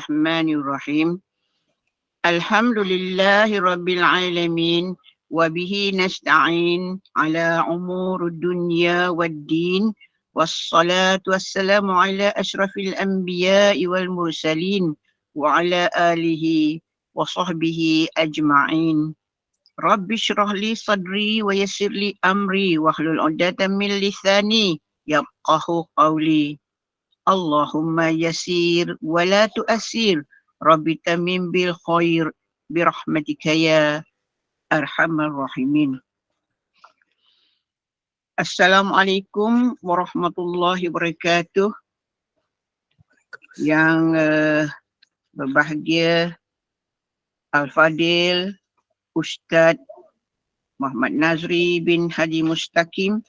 Bismillahirrahmanirrahim. Alhamdulillahi Rabbil Alamin. Wabihi nasta'in ala umur dunya wad-din. Wassalatu wassalamu ala ashrafil anbiya'i wal mursalin. Wa ala alihi wa sahbihi ajma'in. Rabbi syrah li sadri wa yassir li amri. Wahlul 'uqdatam min lisani yafqahu qawli. Allahumma yasir wa la tu'asir. Rabbi tamim bil khair birahmatika ya arhamar rahimin. Assalamualaikum warahmatullahi wabarakatuh. Yang berbahagia Al-Fadil Ustaz Muhammad Nazri bin Haji Mustaqim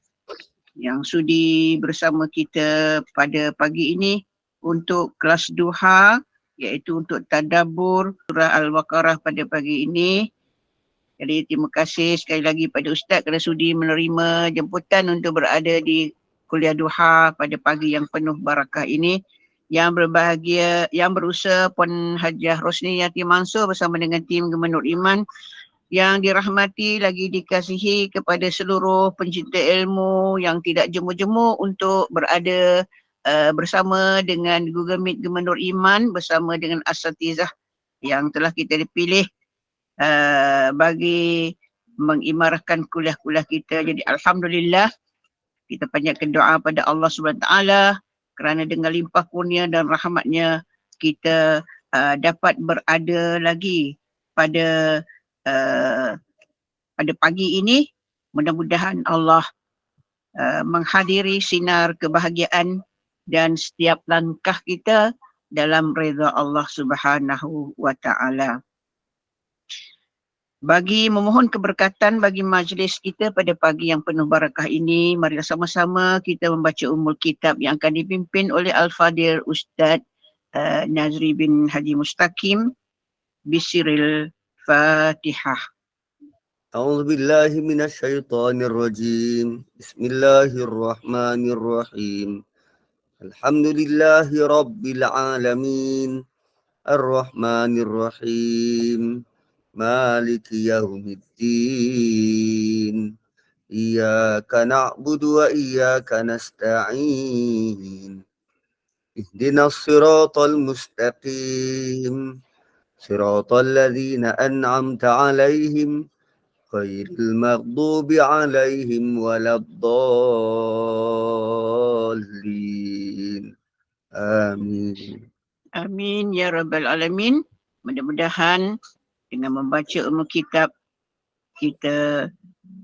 yang sudi bersama kita pada pagi ini untuk kelas duha, iaitu untuk tadabbur surah Al-Baqarah pada pagi ini. Jadi terima kasih sekali lagi pada Ustaz kerana sudi menerima jemputan untuk berada di kuliah duha pada pagi yang penuh barakah ini. Yang berbahagia, yang berusaha Puan Hajiah Rosni Yati Mansur bersama dengan tim Gemenur Iman. Yang dirahmati lagi dikasihi kepada seluruh pencinta ilmu yang tidak jemu-jemu untuk berada bersama dengan Google Meet Gemenur Iman bersama dengan asatizah yang telah kita dipilih bagi mengimarahkan kuliah-kuliah kita. Jadi Alhamdulillah, kita panjatkan doa pada Allah SWT kerana dengan limpah kurnia dan rahmatnya kita dapat berada lagi pada pagi ini. Mudah-mudahan Allah menghadiri sinar kebahagiaan dan setiap langkah kita dalam reza Allah Subhanahu wa taala. Bagi memohon keberkatan bagi majlis kita pada pagi yang penuh barakah ini, marilah sama-sama kita membaca Ummul Kitab yang akan dipimpin oleh Al-Fadil Ustaz Nazri bin Haji Mustaqim. Bisiril Fatihah. A'udzu billahi minasyaitonir rajim. Bismillahirrahmanirrahim. Alhamdulillahi rabbil alamin. Ar-Rahmanir Rahim. Maliki yaumiddin. Iyyaka na'budu wa iyyaka nasta'in. Ihdinas siratal mustaqim. Siratal ladzina an'amta 'alaihim ghairil maghdubi 'alaihim waladdallin. Amin. Amin ya rabbal alamin. Mudah-mudahan dengan membaca Ummul Kitab kita,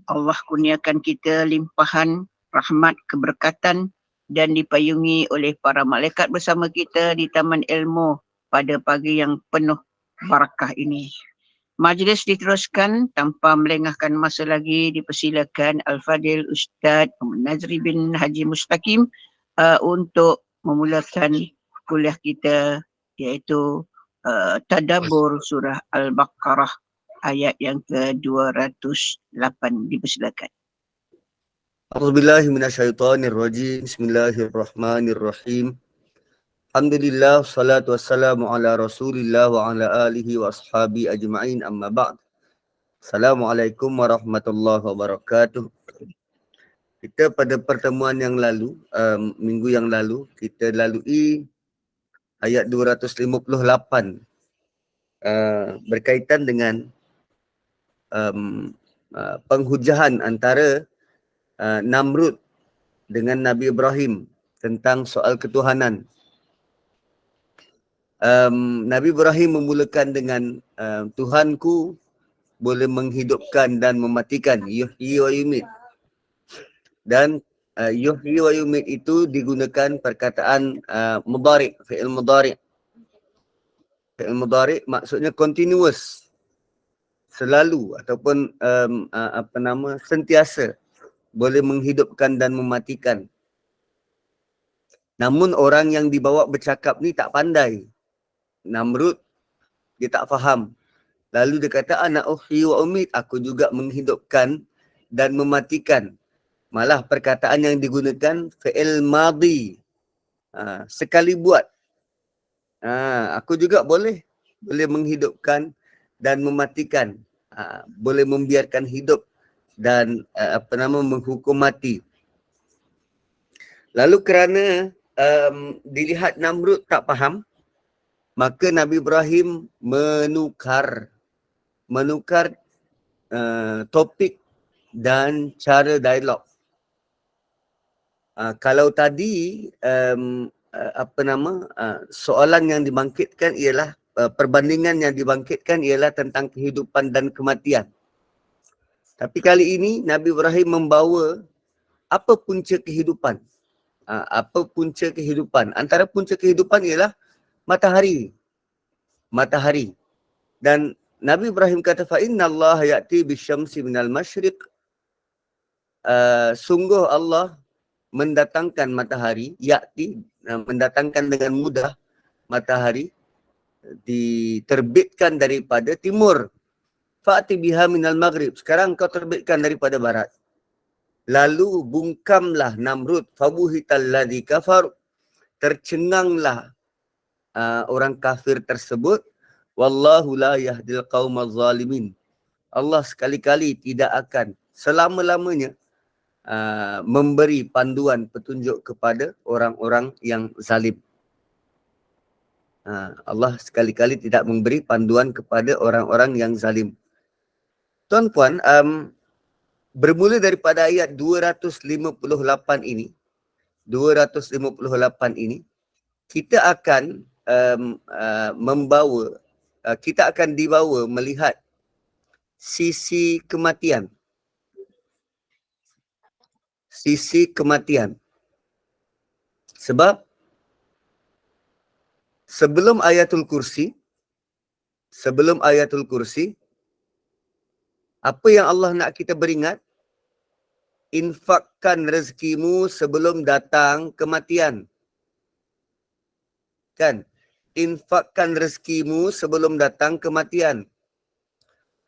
Allah kurniakan kita limpahan rahmat, keberkatan dan dipayungi oleh para malaikat bersama kita di Taman Ilmu pada pagi yang penuh barakah ini. Majlis diteruskan tanpa melengahkan masa lagi. Dipersilakan Al-Fadil Ustaz Nazri bin Haji Mustaqim untuk memulakan kuliah kita, iaitu tadabbur surah Al-Baqarah ayat yang ke-208. Dipersilakan. A'udzubillahi minasyaitonirrajim. Bismillahirrahmanirrahim. Alhamdulillah, salatu wassalamu ala rasulillah wa ala alihi wa ashabi ajma'in, amma ba'd. Assalamualaikum warahmatullahi wabarakatuh. Kita pada pertemuan yang lalu, minggu yang lalu, kita lalui ayat 258 berkaitan dengan penghujahan antara Namrud dengan Nabi Ibrahim tentang soal ketuhanan. Nabi Ibrahim memulakan dengan Tuhanku boleh menghidupkan dan mematikan, yuhyi wa yumit. Dan yuhyi wa yumit itu digunakan perkataan mudhari', fi'il mudhari'. Fi'il mudhari' maksudnya continuous, selalu ataupun sentiasa boleh menghidupkan dan mematikan. Namun orang yang dibawa bercakap ni tak pandai. Namrud, dia tak faham. Lalu dia kata, ana uhyi wa umit, aku juga menghidupkan dan mematikan. Malah perkataan yang digunakan fi'il madhi, sekali buat. Aku juga boleh menghidupkan dan mematikan, boleh membiarkan hidup dan menghukum mati. Lalu kerana dilihat Namrud tak faham, maka Nabi Ibrahim menukar topik dan cara dialog. Kalau tadi soalan yang dibangkitkan ialah perbandingan yang dibangkitkan ialah tentang kehidupan dan kematian. Tapi kali ini Nabi Ibrahim membawa apa punca kehidupan. Apa punca kehidupan? Antara punca kehidupan ialah matahari. Dan Nabi Ibrahim kata fa innallaha ya'ti bisyamsi minal masyriq. Sungguh Allah mendatangkan matahari, mendatangkan dengan mudah matahari diterbitkan daripada timur. Fa'ti biha minal maghrib. Sekarang kau terbitkan daripada barat. Lalu bungkamlah Namrud, fabuhital ladzi kafar. Tercenganglah orang kafir tersebut. Wallahu la yahdil qaumaz zalimin. Allah sekali-kali tidak akan selama-lamanya memberi panduan petunjuk kepada orang-orang yang zalim. Allah sekali-kali tidak memberi panduan kepada orang-orang yang zalim. Tuan-puan, bermula daripada ayat 258 ini, kita akan kita akan dibawa melihat sisi kematian. Sebab sebelum ayatul kursi, apa yang Allah nak kita beringat? Infakkan rezekimu sebelum datang kematian. Kan? Infakkan rezekimu sebelum datang kematian.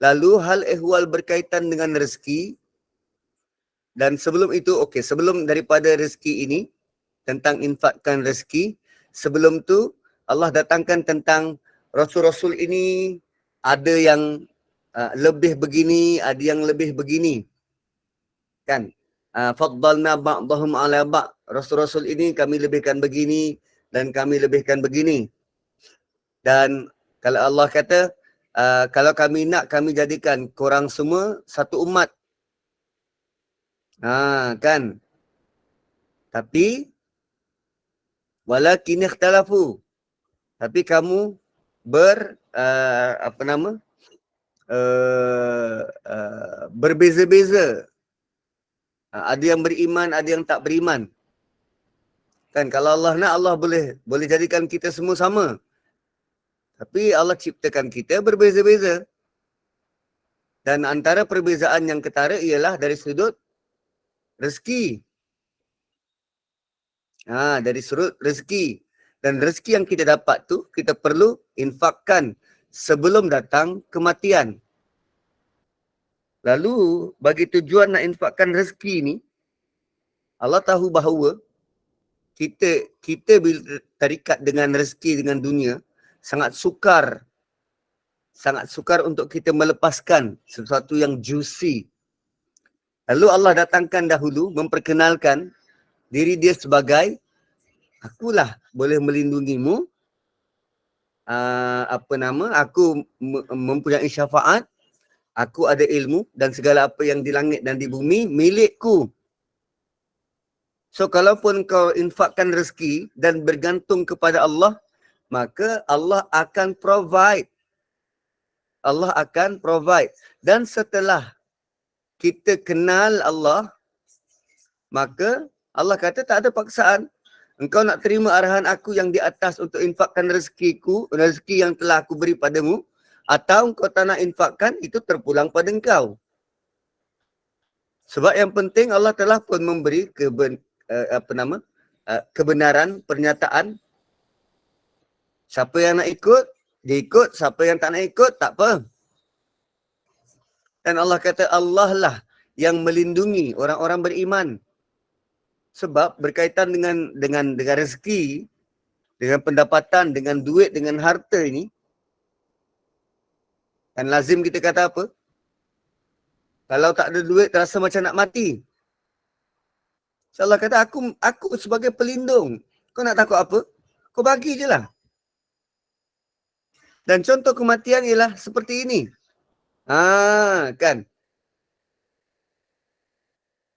Lalu hal ehwal berkaitan dengan rezeki. Dan sebelum itu, sebelum daripada rezeki ini, tentang infakkan rezeki, sebelum tu Allah datangkan tentang Rasul-Rasul ini, ada yang lebih begini, ada yang lebih begini. Kan? Faddalna ba'dahum ala ba'. Rasul-Rasul ini kami lebihkan begini dan kami lebihkan begini. Dan kalau Allah kata, kalau kami nak, kami jadikan korang semua satu umat. Kan? Tapi walakin ikhtalafu. Tapi kamu berbeza-beza. Ada yang beriman, ada yang tak beriman. Kan kalau Allah nak, Allah boleh jadikan kita semua sama. Tapi Allah ciptakan kita berbeza-beza. Dan antara perbezaan yang ketara ialah dari sudut rezeki. Dari sudut rezeki. Dan rezeki yang kita dapat tu, kita perlu infakkan sebelum datang kematian. Lalu, bagi tujuan nak infakkan rezeki ni, Allah tahu bahawa kita bila terikat dengan rezeki, dengan dunia, sangat sukar untuk kita melepaskan sesuatu yang juicy. Lalu Allah datangkan dahulu memperkenalkan diri dia sebagai, akulah boleh melindungimu, aku mempunyai syafaat, aku ada ilmu dan segala apa yang di langit dan di bumi milikku. So kalaupun kau infakkan rezeki dan bergantung kepada Allah, maka Allah akan provide. Dan setelah kita kenal Allah, maka Allah kata tak ada paksaan. Engkau nak terima arahan aku yang di atas untuk infakkan rezeki yang telah aku beri padamu, atau engkau tak nak infakkan, itu terpulang pada engkau. Sebab yang penting Allah telah pun memberi kebenaran pernyataan. Siapa yang nak ikut, dia ikut. Siapa yang tak nak ikut, tak apa. Dan Allah kata Allah lah yang melindungi orang-orang beriman. Sebab berkaitan dengan rezeki, dengan pendapatan, dengan duit, dengan harta ini, kan lazim kita kata apa? Kalau tak ada duit, terasa macam nak mati. So Allah kata, aku sebagai pelindung. Kau nak takut apa? Kau bagi je lah. Dan contoh kematian ialah seperti ini. Kan?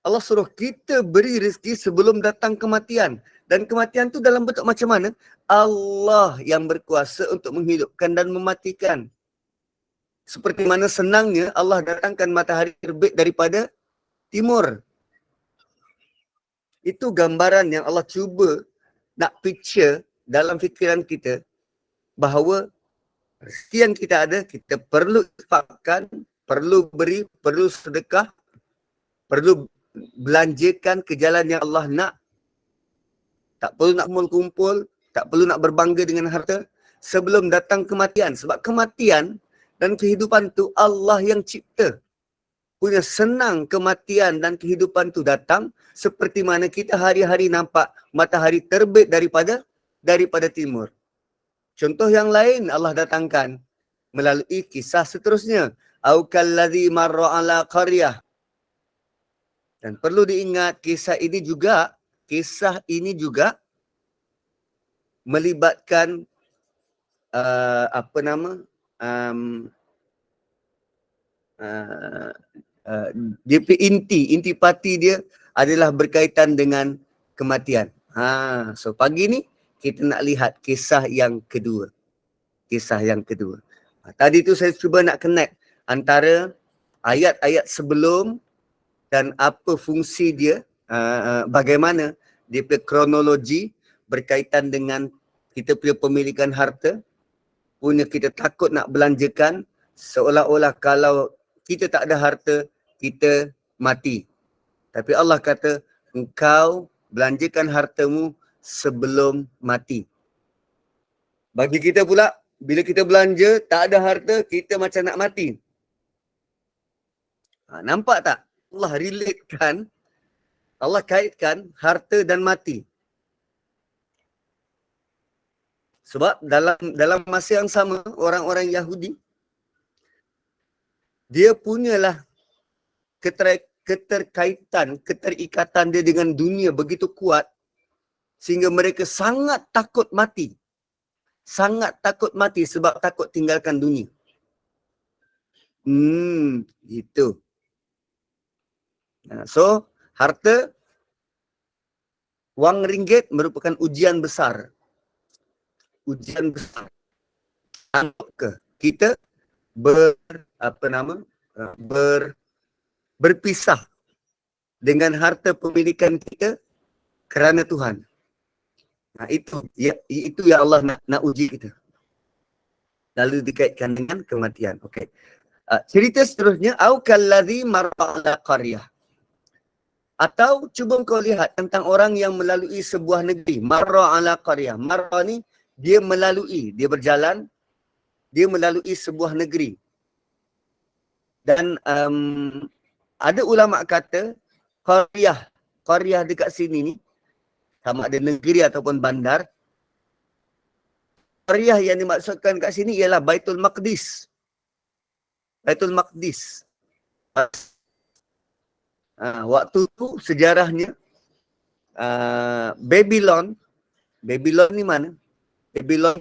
Allah suruh kita beri rezeki sebelum datang kematian. Dan kematian tu dalam bentuk macam mana? Allah yang berkuasa untuk menghidupkan dan mematikan. Seperti mana senangnya Allah datangkan matahari terbit daripada timur. Itu gambaran yang Allah cuba nak picture dalam fikiran kita bahawa rezeki yang kita ada, kita perlu infakkan, perlu beri, perlu sedekah, perlu belanjakan ke jalan yang Allah nak. Tak perlu nak kumpul-kumpul, tak perlu nak berbangga dengan harta sebelum datang kematian. Sebab kematian dan kehidupan tu Allah yang cipta. Punya senang kematian dan kehidupan tu datang seperti mana kita hari-hari nampak matahari terbit daripada timur. Contoh yang lain Allah datangkan melalui kisah seterusnya. Au kalladzi marra ala qaryah. Dan perlu diingat kisah ini juga melibatkan dia inti pati dia adalah berkaitan dengan kematian. So pagi ni kita nak lihat kisah yang kedua. Tadi tu saya cuba nak connect antara ayat-ayat sebelum dan apa fungsi dia, bagaimana dia punya kronologi berkaitan dengan kita punya pemilikan harta, punya kita takut nak belanjakan, seolah-olah kalau kita tak ada harta, kita mati. Tapi Allah kata, engkau belanjakan hartamu sebelum mati. Bagi kita pula, bila kita belanja, tak ada harta, kita macam nak mati. Nampak tak? Allah kaitkan harta dan mati. Sebab dalam masa yang sama, orang-orang Yahudi, dia punyalah keterikatan dia dengan dunia begitu kuat sehingga mereka sangat takut mati. Sangat takut mati sebab takut tinggalkan dunia. Itu. So, harta, wang ringgit merupakan ujian besar. Ke kita berpisah dengan harta pemilikan kita kerana Tuhan. Itu yang Allah nak uji kita. Lalu dikaitkan dengan kematian. Okey. Cerita seterusnya, au kalladzi marra ala qaryah. Atau cuba kau lihat tentang orang yang melalui sebuah negeri. Marra ala qaryah. Marra ni dia melalui, dia berjalan, dia melalui sebuah negeri. Dan ada ulama kata qaryah dekat sini ni sama ada negeri ataupun bandar. Qaryah yang dimaksudkan kat sini ialah Baitul Maqdis. Baitul Maqdis. Waktu tu sejarahnya Babylon ni mana? Babylon,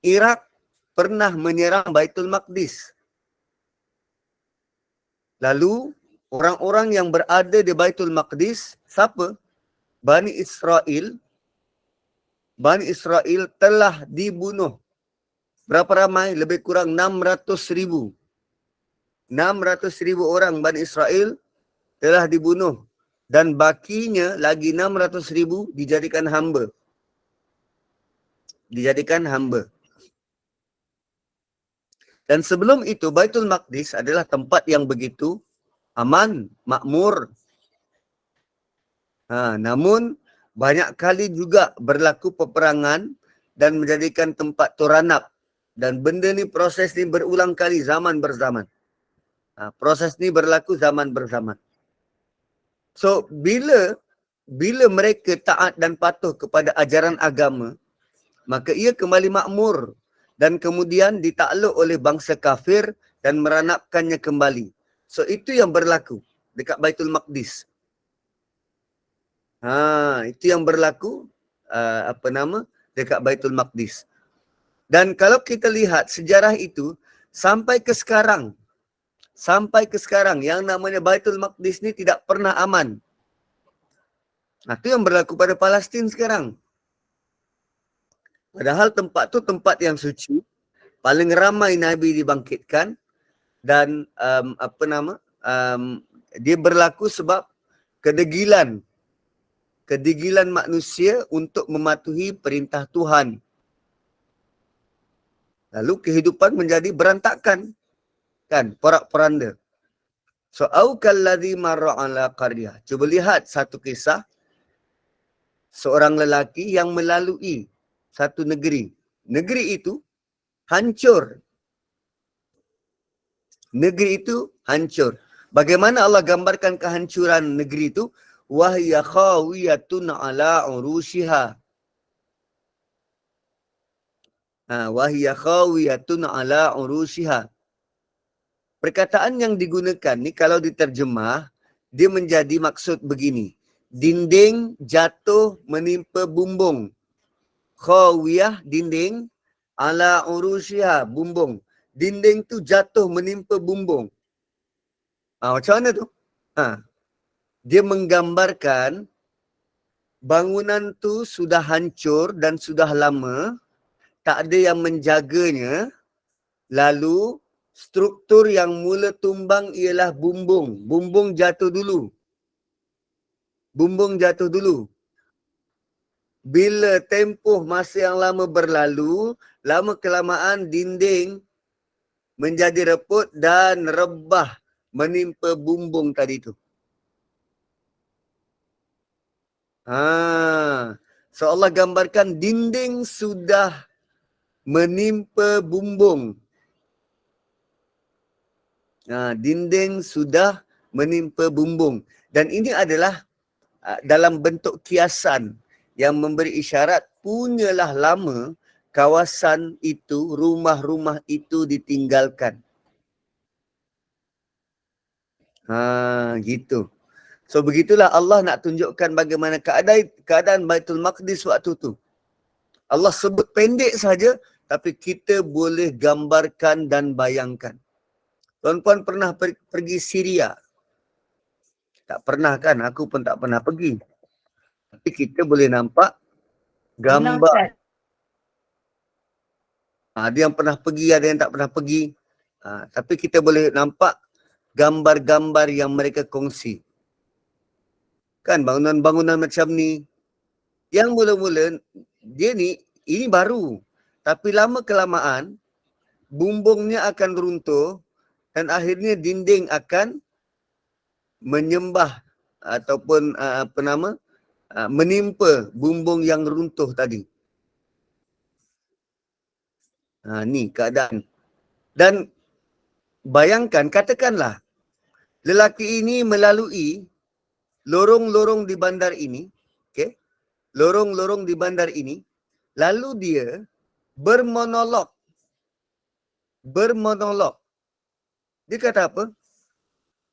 Iraq pernah menyerang Baitul Maqdis. Lalu orang-orang yang berada di Baitul Maqdis, siapa? Bani Israel telah dibunuh. Berapa ramai? Lebih kurang 600,000. 600,000 orang Bani Israel telah dibunuh. Dan bakinya lagi 600,000 dijadikan hamba. Dan sebelum itu Baitul Maqdis adalah tempat yang begitu aman, makmur. Namun banyak kali juga berlaku peperangan dan menjadikan tempat toranap. Dan benda ni, proses ni berulang kali zaman berzaman. Proses ni berlaku zaman berzaman. So bila bila mereka taat dan patuh kepada ajaran agama, maka ia kembali makmur dan kemudian ditakluk oleh bangsa kafir dan meranapkannya kembali. So itu yang berlaku dekat Baitul Maqdis. Itu yang berlaku dekat Baitul Maqdis. Dan kalau kita lihat sejarah itu sampai ke sekarang yang namanya Baitul Maqdis ni tidak pernah aman. Itu yang berlaku pada Palestin sekarang. Padahal tempat tu tempat yang suci, paling ramai Nabi dibangkitkan dan dia berlaku sebab kedegilan manusia untuk mematuhi perintah Tuhan. Lalu kehidupan menjadi berantakan, kan, porak-poranda. So, au kalladzi marra ala qaryah. Cuba lihat satu kisah seorang lelaki yang melalui satu negeri. Negeri itu hancur. Negeri itu hancur. Bagaimana Allah gambarkan kehancuran negeri itu? Wahya khawiyatun ala urushiha. Wahya khawiyatun ala urushiha. Perkataan yang digunakan ni kalau diterjemah, dia menjadi maksud begini. Dinding jatuh menimpa bumbung. Khawiyah dinding, ala urushiha bumbung. Dinding tu jatuh menimpa bumbung. Macam mana tu? Dia menggambarkan bangunan tu sudah hancur dan sudah lama, tak ada yang menjaganya. Lalu struktur yang mula tumbang ialah bumbung. Bumbung jatuh dulu. Bila tempoh masa yang lama berlalu, lama kelamaan dinding menjadi reput dan rebah menimpa bumbung tadi tu. So Allah gambarkan dinding sudah menimpa bumbung. Dinding sudah menimpa bumbung. Dan ini adalah dalam bentuk kiasan yang memberi isyarat punyalah lama kawasan itu, rumah-rumah itu ditinggalkan. Gitu. So begitulah Allah nak tunjukkan bagaimana keadaan Baitul Maqdis waktu tu. Allah sebut pendek saja, tapi kita boleh gambarkan dan bayangkan. Tuan-puan pernah pergi Syria? Tak pernah kan? Aku pun tak pernah pergi. Tapi kita boleh nampak gambar. Ada yang pernah pergi, ada yang tak pernah pergi. Tapi kita boleh nampak gambar-gambar yang mereka kongsi. Kan bangunan-bangunan macam ni. Yang mula-mula, ini baru. Tapi lama kelamaan, bumbungnya akan runtuh dan akhirnya dinding akan menyembah ataupun menimpa bumbung yang runtuh tadi. Ni keadaan. Dan bayangkan, katakanlah lelaki ini melalui lorong-lorong di bandar ini, lorong-lorong di bandar ini, lalu dia bermonolog. Dia kata apa?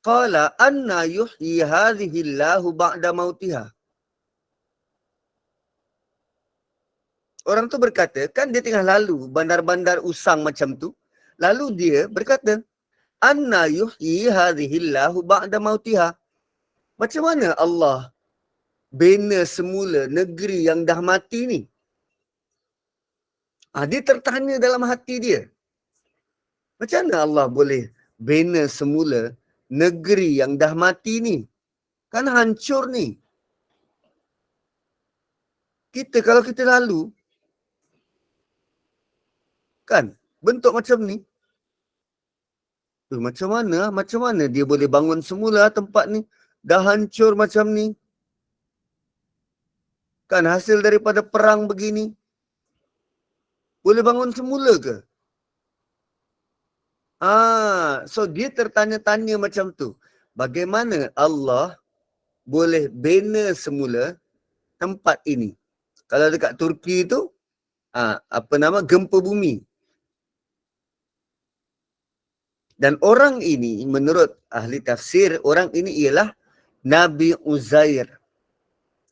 Qala anna yuhyi hadhihi Allahu ba'da mautiha. Orang tu berkata, kan dia tengah lalu bandar-bandar usang macam tu. Lalu dia berkata, anna yuhyi hadhihi Allahu ba'da mautiha. Macam mana Allah bina semula negeri yang dah mati ni? Dia tertanya dalam hati dia. Macam mana Allah boleh bina semula negeri yang dah mati ni? Kan hancur ni. Kalau kita lalu, kan, bentuk macam ni. Macam mana dia boleh bangun semula tempat ni? Dah hancur macam ni. Kan hasil daripada perang begini. Boleh bangun semula ke? So dia tertanya-tanya macam tu. Bagaimana Allah boleh bina semula tempat ini. Kalau dekat Turki tu, gempa bumi. Dan orang ini, menurut ahli tafsir, orang ini ialah Nabi Uzair.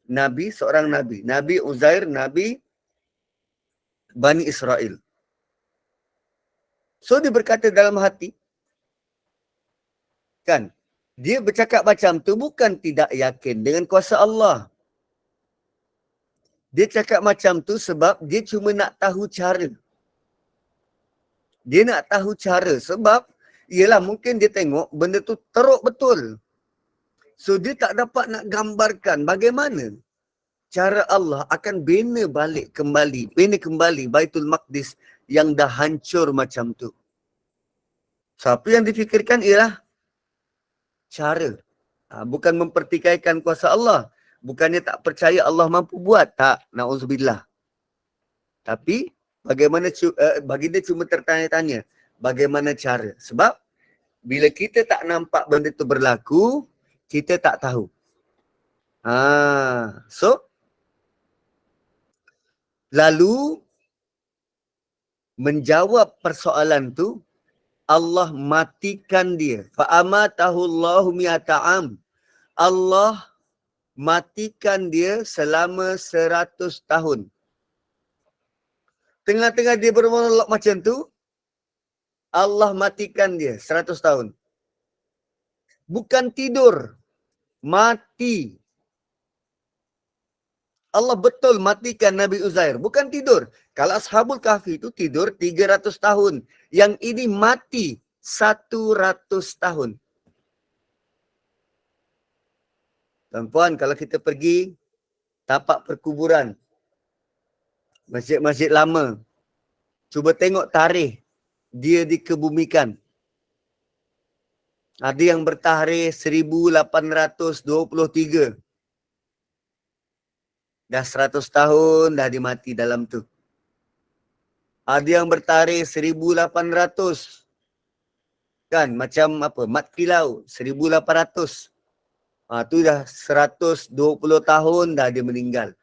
Seorang Nabi. Nabi Uzair, Nabi Bani Israel. So dia berkata dalam hati, kan, dia bercakap macam tu bukan tidak yakin dengan kuasa Allah. Dia cakap macam tu sebab dia cuma nak tahu cara. Dia nak tahu cara sebab ialah mungkin dia tengok benda tu teruk betul. So dia tak dapat nak gambarkan bagaimana cara Allah akan bina kembali Baitul Maqdis yang dah hancur macam tu. So apa yang difikirkan ialah cara. Bukan mempertikaikan kuasa Allah. Bukannya tak percaya Allah mampu buat. Tak, na'udzubillah. Tapi bagaimana baginda cuma tertanya-tanya bagaimana cara. Sebab bila kita tak nampak benda tu berlaku, kita tak tahu. So lalu menjawab persoalan tu, Allah matikan dia. Fa'amatahu Allahu mi'ata am. Allah matikan dia selama 100 tahun. Tengah-tengah dia bermonolog macam tu, Allah matikan dia 100 tahun. Bukan tidur, mati. Allah betul matikan Nabi Uzair. Bukan tidur. Kalau Ashabul Kahfi itu tidur 300 tahun. Yang ini mati 100 tahun. Tuan-puan, kalau kita pergi tapak perkuburan, masjid-masjid lama, cuba tengok tarikh dia dikebumikan. Ada yang bertarikh 1823. Dah 100 tahun dah dimati dalam tu. Ada yang bertarikh 1800. Kan macam apa? Mat Kilau 1800. Tu dah 120 tahun dah dia meninggal.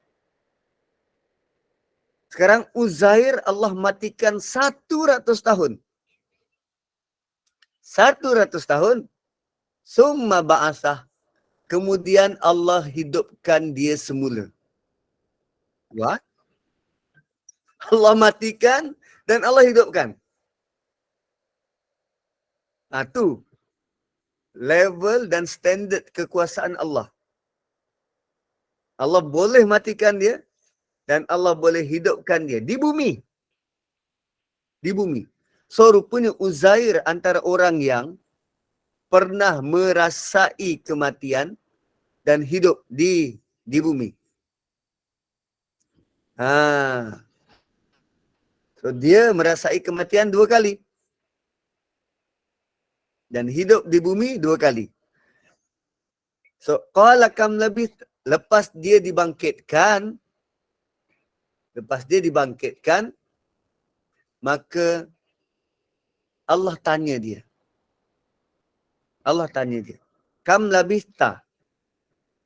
Sekarang Uzair Allah matikan 100 tahun. 100 tahun. Summa ba'asah. Kemudian Allah hidupkan dia semula. What? Allah matikan dan Allah hidupkan. Tu level dan standard kekuasaan Allah. Allah boleh matikan dia dan Allah boleh hidupkan dia di bumi. Di bumi. So rupanya Uzair antara orang yang pernah merasai kematian dan hidup di bumi. So dia merasai kematian 2 kali. Dan hidup di bumi 2 kali. So qala kam labith, lepas dia dibangkitkan, maka Allah tanya dia. Kam labithta,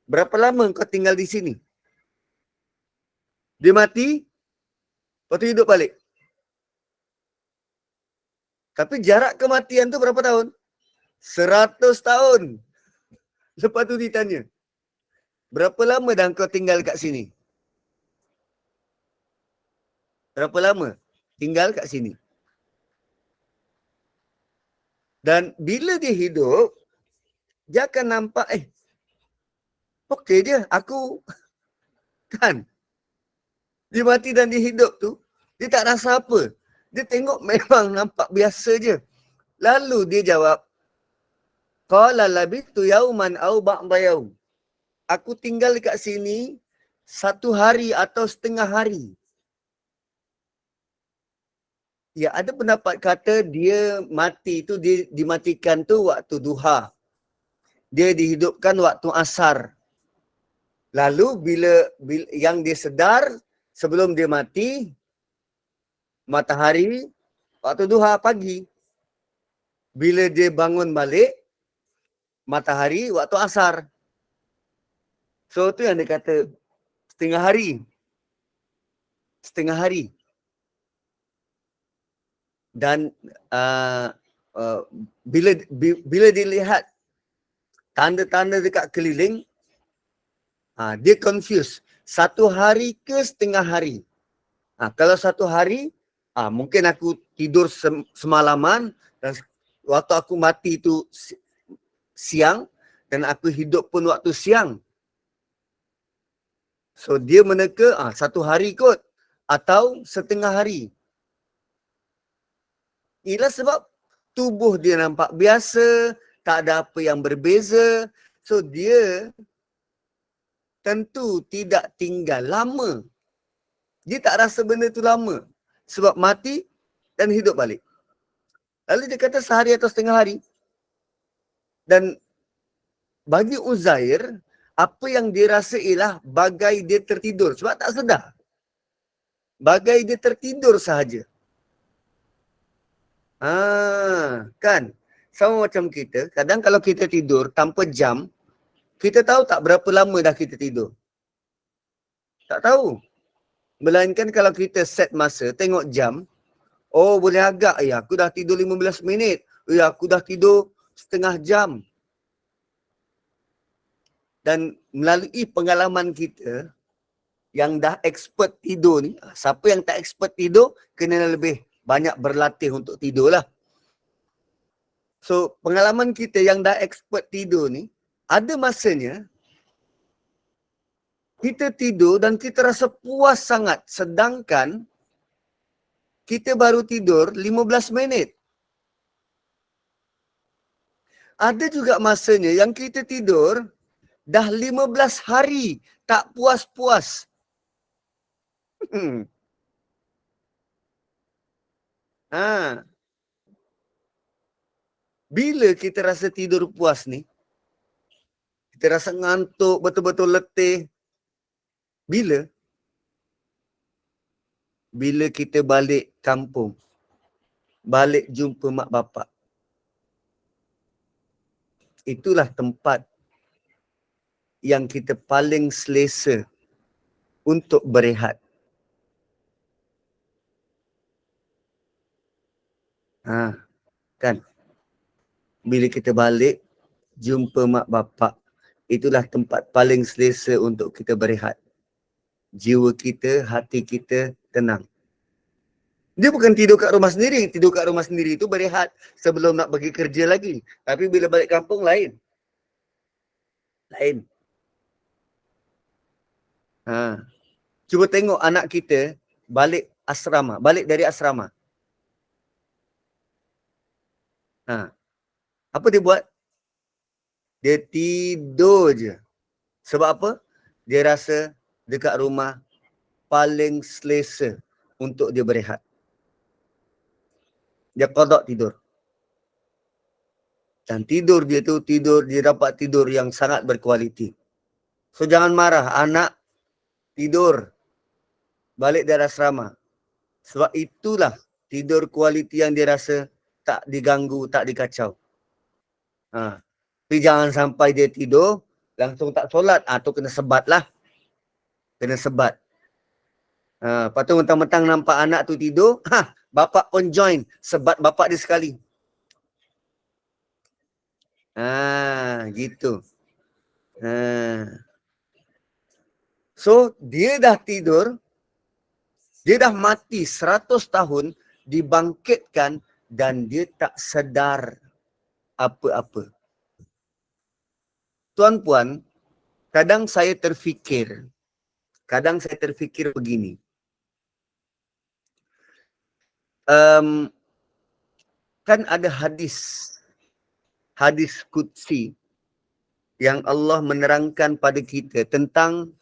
berapa lama kau tinggal di sini? Dia mati, lepas tu hidup balik. Tapi jarak kematian tu berapa tahun? 100 tahun. Lepas tu ditanya, berapa lama dah kau tinggal kat sini? Berapa lama tinggal kat sini? Dan bila dia hidup, dia akan nampak, okey je, aku kan. Dia mati dan dia hidup tu, dia tak rasa apa. Dia tengok memang nampak biasa je. Lalu dia jawab, qala labithtu yauman aw ba'da yaum. Aku tinggal dekat sini 1 hari atau setengah hari. Ya, ada pendapat kata dia mati tu, dia dimatikan tu waktu duha. Dia dihidupkan waktu asar. Lalu bila yang dia sedar sebelum dia mati, matahari waktu duha pagi. Bila dia bangun balik, matahari waktu asar. So tu yang dia kata setengah hari. Setengah hari. Dan bila dilihat tanda-tanda dekat keliling, dia confused. 1 hari ke setengah hari? Kalau 1 hari, mungkin aku tidur semalaman dan waktu aku mati itu siang dan aku hidup pun waktu siang. So dia meneka 1 hari kot atau setengah hari. Ialah sebab tubuh dia nampak biasa, tak ada apa yang berbeza. So dia tentu tidak tinggal lama. Dia tak rasa benda tu lama. Sebab mati dan hidup balik. Lalu dia kata sehari atau setengah hari. Dan bagi Uzair, apa yang dia rasa ialah bagai dia tertidur. Sebab tak sedar. Bagai dia tertidur sahaja. Kan? Sama macam kita. Kadang kalau kita tidur tanpa jam, kita tahu tak berapa lama dah kita tidur? Tak tahu. Melainkan kalau kita set masa, tengok jam, oh boleh agak, aku dah tidur 15 minit. Aku dah tidur setengah jam. Dan melalui pengalaman kita, yang dah expert tidur ni, siapa yang tak expert tidur, kena lebih banyak berlatih untuk tidur lah. So, pengalaman kita yang dah expert tidur ni, ada masanya, kita tidur dan kita rasa puas sangat. Sedangkan, kita baru tidur 15 minit. Ada juga masanya yang kita tidur, dah 15 hari tak puas-puas. Bila kita rasa tidur puas ni, kita rasa ngantuk, betul-betul letih. Bila? Bila kita balik kampung. Balik jumpa mak bapak. Itulah tempat yang kita paling selesa untuk berehat. Kan? Bila kita balik, jumpa mak bapak, itulah tempat paling selesa untuk kita berehat. Jiwa kita, hati kita tenang. Dia bukan tidur kat rumah sendiri. Tidur kat rumah sendiri itu berehat sebelum nak pergi kerja lagi. Tapi bila balik kampung, lain. Lain. Cuba tengok anak kita balik asrama. Balik dari asrama. Apa dia buat? Dia tidur je. Sebab apa? Dia rasa dekat rumah paling selesa untuk dia berehat. Dia qada tidur. Dan tidur dia tu, dia dapat tidur yang sangat berkualiti. So jangan marah, anak tidur balik dari asrama. Sebab itulah tidur kualiti yang dia rasa tak diganggu, tak dikacau. Tapi jangan sampai dia tidur, langsung tak solat. Tu kena sebat lah. Kena sebat. Lepas tu mentang-mentang nampak anak tu tidur, bapak pun join. Sebat bapak dia sekali. Gitu. So, dia dah tidur, dia dah mati 100 tahun, dibangkitkan dan dia tak sedar apa-apa. Tuan-puan, kadang saya terfikir begini. Kan ada hadis qudsi yang Allah menerangkan pada kita tentang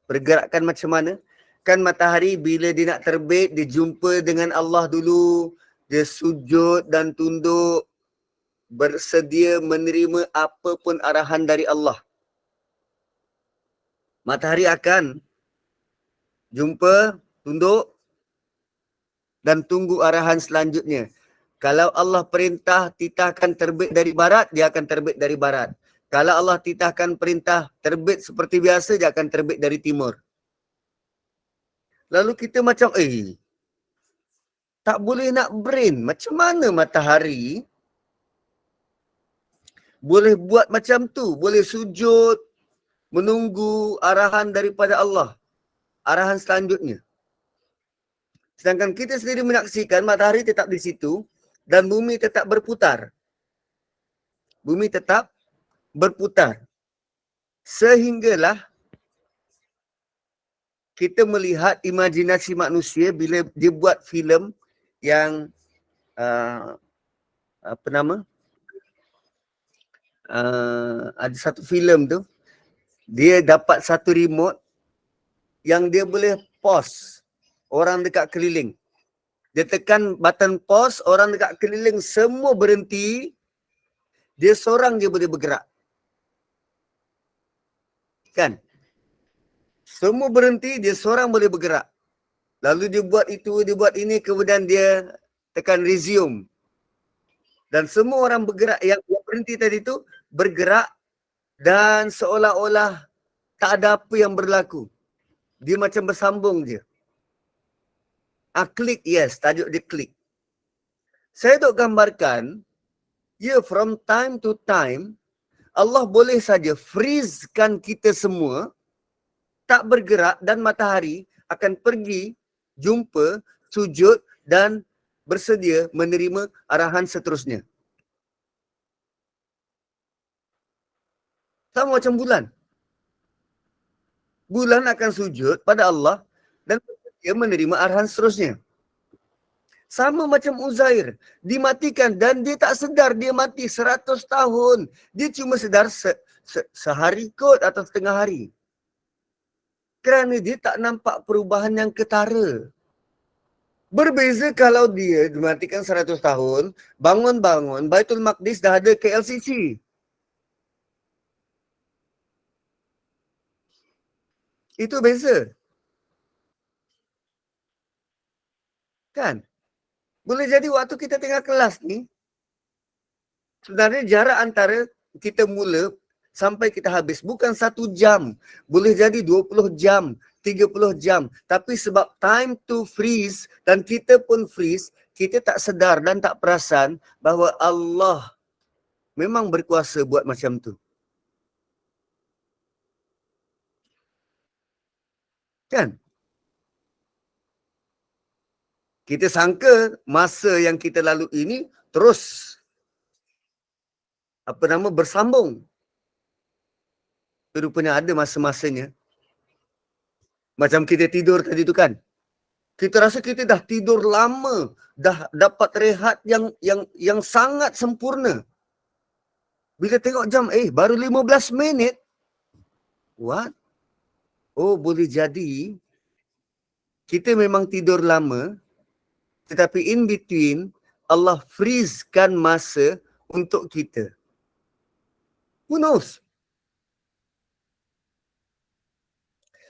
pergerakan macam mana. Kan matahari bila dia nak terbit, dia jumpa dengan Allah dulu, dia sujud dan tunduk, bersedia menerima apa pun arahan dari Allah. Matahari akan jumpa, tunduk dan tunggu arahan selanjutnya. Kalau Allah perintah titah akan terbit dari barat, dia akan terbit dari barat. Kalau Allah titahkan perintah terbit seperti biasa, dia akan terbit dari timur. Lalu kita macam, tak boleh nak brain. Macam mana matahari boleh buat macam tu? Boleh sujud, menunggu arahan daripada Allah. Arahan selanjutnya. Sedangkan kita sendiri menyaksikan matahari tetap di situ dan bumi tetap berputar. Bumi tetap berputar. Sehinggalah kita melihat imajinasi manusia bila dia buat filem yang ada satu filem tu, dia dapat satu remote yang dia boleh pause orang dekat keliling. Dia tekan button pause, orang dekat keliling semua berhenti, dia seorang je boleh bergerak. Kan? Semua berhenti, dia seorang boleh bergerak. Lalu dia buat itu, dia buat ini, kemudian dia tekan resume. Dan semua orang bergerak, yang berhenti tadi tu bergerak dan seolah-olah tak ada apa yang berlaku. Dia macam bersambung je. Klik, yes, tajuk dia klik. Saya nak gambarkan, from time to time, Allah boleh saja freeze-kan kita semua, tak bergerak, dan matahari akan pergi, jumpa, sujud dan bersedia menerima arahan seterusnya. Sama macam bulan. Bulan akan sujud pada Allah dan bersedia menerima arahan seterusnya. Sama macam Uzair, dimatikan dan dia tak sedar dia mati 100 tahun. Dia cuma sedar sehari kot atau setengah hari. Kerana dia tak nampak perubahan yang ketara. Berbeza kalau dia dimatikan 100 tahun, bangun-bangun, Baitul Maqdis dah ada KLCC. Itu beza. Kan? Boleh jadi waktu kita tengah kelas ni, sebenarnya jarak antara kita mula sampai kita habis bukan 1 jam. Boleh jadi 20 jam, 30 jam. Tapi sebab time to freeze dan kita pun freeze, kita tak sedar dan tak perasan bahawa Allah memang berkuasa buat macam tu. Kan? Kita sangka masa yang kita lalui ini terus bersambung. Rupanya ada masa-masanya. Macam kita tidur tadi tu kan. Kita rasa kita dah tidur lama, dah dapat rehat yang sangat sempurna. Bila tengok jam, baru 15 minit. What? Oh, boleh jadi kita memang tidur lama, tetapi in between Allah freeze-kan masa untuk kita. Who knows?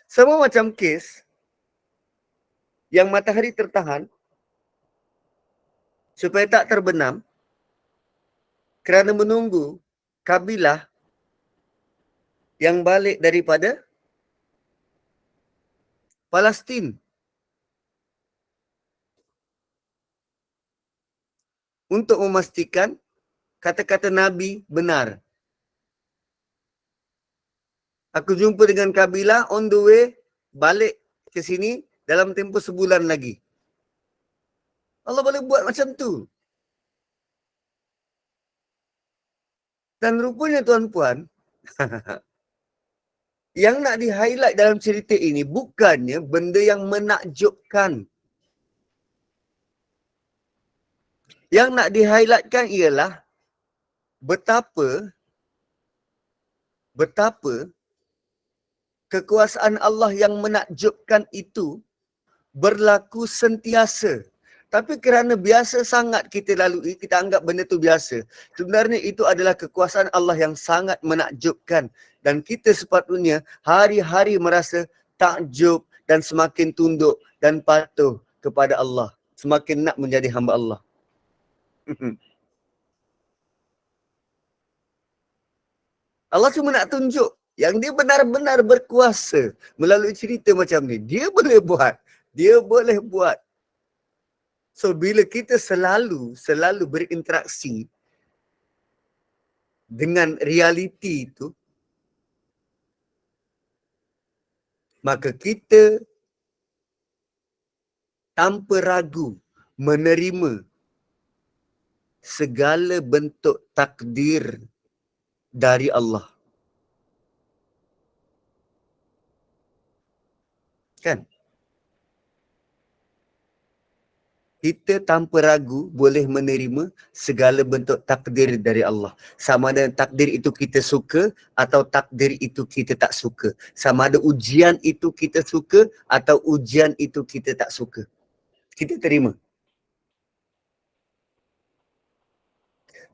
Sama macam kes yang matahari tertahan supaya tak terbenam kerana menunggu kabilah yang balik daripada Palestin untuk memastikan kata-kata Nabi benar. Aku jumpa dengan kabilah on the way balik ke sini dalam tempoh sebulan lagi. Allah boleh buat macam tu. Dan rupanya tuan-puan, yang nak di-highlight dalam cerita ini bukannya benda yang menakjubkan. Yang nak di-highlightkan ialah betapa kekuasaan Allah yang menakjubkan itu berlaku sentiasa. Tapi kerana biasa sangat kita lalui, kita anggap benda tu biasa. Sebenarnya itu adalah kekuasaan Allah yang sangat menakjubkan. Dan kita sepatutnya hari-hari merasa takjub dan semakin tunduk dan patuh kepada Allah. Semakin nak menjadi hamba Allah. Allah cuma nak tunjuk yang dia benar-benar berkuasa melalui cerita macam ni. Dia boleh buat. Dia boleh buat. So bila kita selalu berinteraksi dengan realiti itu, maka kita tanpa ragu menerima segala bentuk takdir dari Allah. Kan? Kita tanpa ragu boleh menerima segala bentuk takdir dari Allah. Sama ada takdir itu kita suka atau takdir itu kita tak suka. Sama ada ujian itu kita suka atau ujian itu kita tak suka. Kita terima.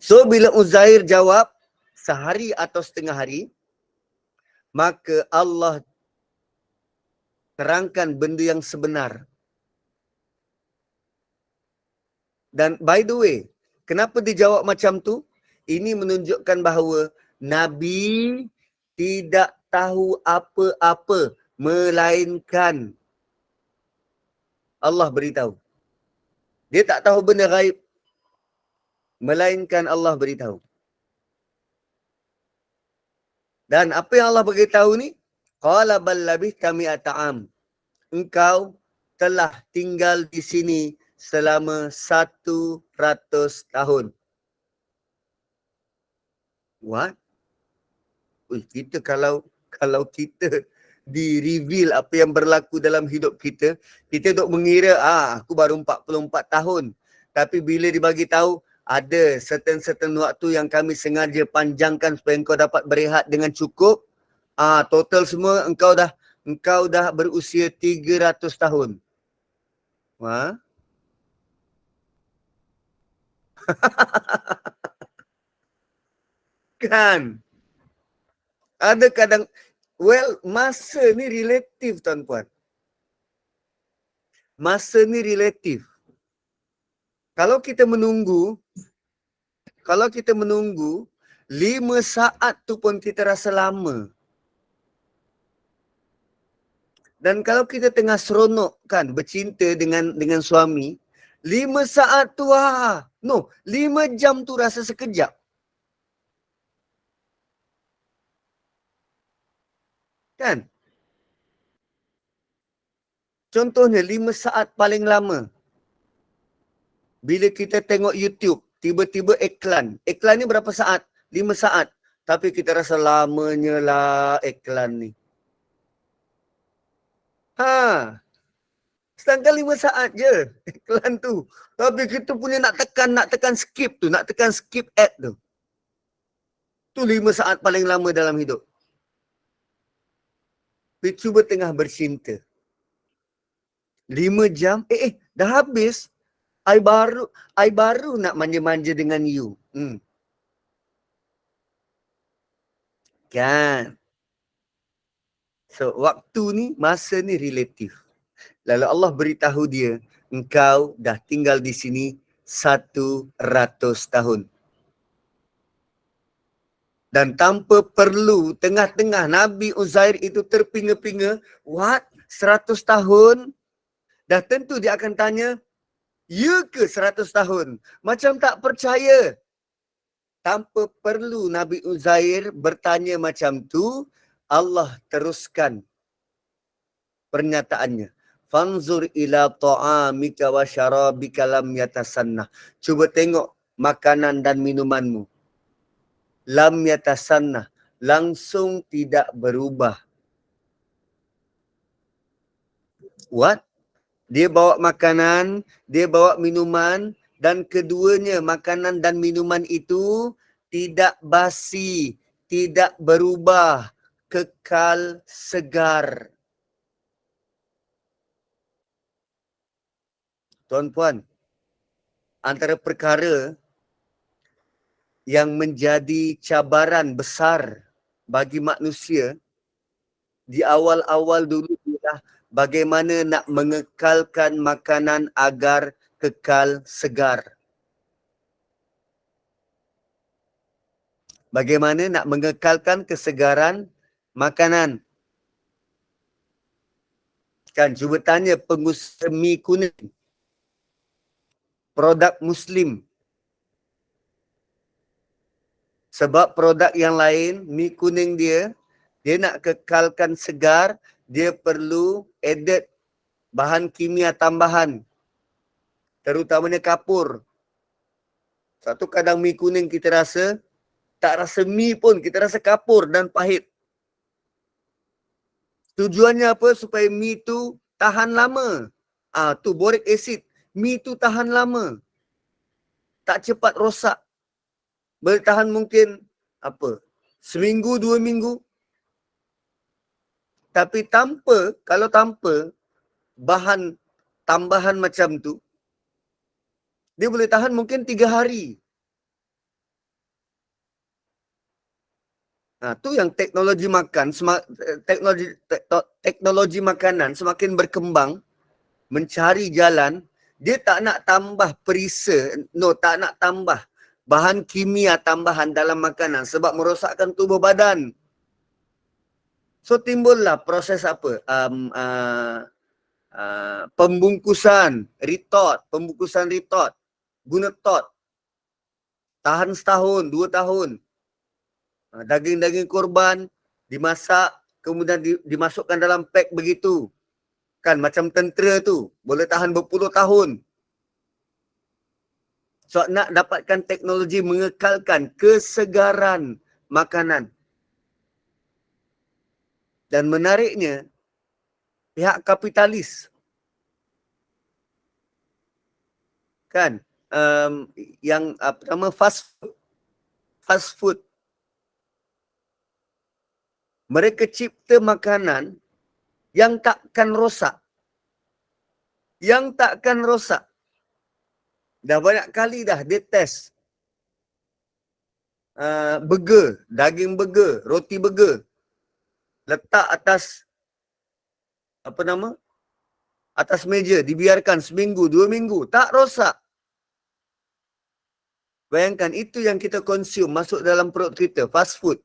So bila Uzair jawab sehari atau setengah hari, maka Allah terangkan benda yang sebenar. Dan by the way, kenapa dia jawab macam tu? Ini menunjukkan bahawa Nabi tidak tahu apa-apa melainkan Allah beritahu. Dia tak tahu benda gaib melainkan Allah beritahu. Dan apa yang Allah beritahu ni? Qala bal labithta mi'ata am. Engkau telah tinggal di sini selama 100 tahun. What? Kita kalau kita di-reveal apa yang berlaku dalam hidup kita, kita duk mengira, aku baru 44 tahun. Tapi bila dibagi tahu, ada certain waktu yang kami sengaja panjangkan supaya engkau dapat berehat dengan cukup, total semua engkau dah berusia 300 tahun. Wah. Kan? Ada kadang, masa ni relatif tuan-puan. Masa ni relatif. Kalau kita menunggu 5 saat tu pun kita rasa lama. Dan kalau kita tengah seronok kan bercinta dengan suami, 5 saat tu 5 jam tu rasa sekejap. Kan? Contohnya 5 saat paling lama. Bila kita tengok YouTube, tiba-tiba iklan. Iklan ni berapa saat? 5 saat. Tapi kita rasa lamanya lah iklan ni. Sedangkan 5 saat je iklan tu. Tapi kita punya nak tekan skip tu, nak tekan skip ad tu. Tu 5 saat paling lama dalam hidup. Tapi cuba tengah bercinta. 5 jam, dah habis. I baru nak manja-manja dengan you. Kan? So, waktu ni, masa ni relatif. Lalu Allah beritahu dia, engkau dah tinggal di sini 100 tahun. Dan tanpa perlu, tengah-tengah Nabi Uzair itu terpinga-pinga, what? 100 tahun? Dah tentu dia akan tanya, ya ke 100 tahun? Macam tak percaya. Tanpa perlu Nabi Uzair bertanya macam tu, Allah teruskan pernyataannya. Fanzur ila ta'amika wa syarabika lam yatasannah. Cuba tengok makanan dan minumanmu. Lam yatasannah. Langsung tidak berubah. What? Dia bawa makanan, dia bawa minuman, dan keduanya makanan dan minuman itu tidak basi, tidak berubah, kekal segar. Tuan-puan, antara perkara yang menjadi cabaran besar bagi manusia di awal-awal dulu ialah bagaimana nak mengekalkan makanan agar kekal segar. Bagaimana nak mengekalkan kesegaran makanan. Kan, cuba tanya pengusaha mi kuning. Produk Muslim. Sebab produk yang lain, mi kuning dia nak kekalkan segar, dia perlu added bahan kimia tambahan. Terutamanya kapur. Satu kadang mi kuning kita rasa, tak rasa mi pun, kita rasa kapur dan pahit. Tujuannya apa? Supaya mi tu tahan lama. Tu boric acid. Mi tu tahan lama. Tak cepat rosak. Boleh tahan mungkin seminggu, 2 minggu. Tapi kalau tanpa bahan tambahan macam tu, dia boleh tahan mungkin 3 hari. Tu yang teknologi makan, teknologi makanan semakin berkembang, mencari jalan, dia tak nak tambah tak nak tambah bahan kimia tambahan dalam makanan sebab merosakkan tubuh badan. So timbullah proses pembungkusan retort, guna tot. Tahan setahun, 2 tahun. Daging-daging korban dimasak, kemudian dimasukkan dalam pack begitu. Kan macam tentera tu, boleh tahan berpuluh tahun. So nak dapatkan teknologi mengekalkan kesegaran makanan. Dan menariknya, pihak kapitalis kan yang fast food, mereka cipta makanan yang takkan rosak. Dah banyak kali dah dia test burger, daging burger, roti burger, letak atas atas meja, dibiarkan seminggu, 2 minggu, tak rosak. Bayangkan, itu yang kita consume, masuk dalam perut kita, fast food.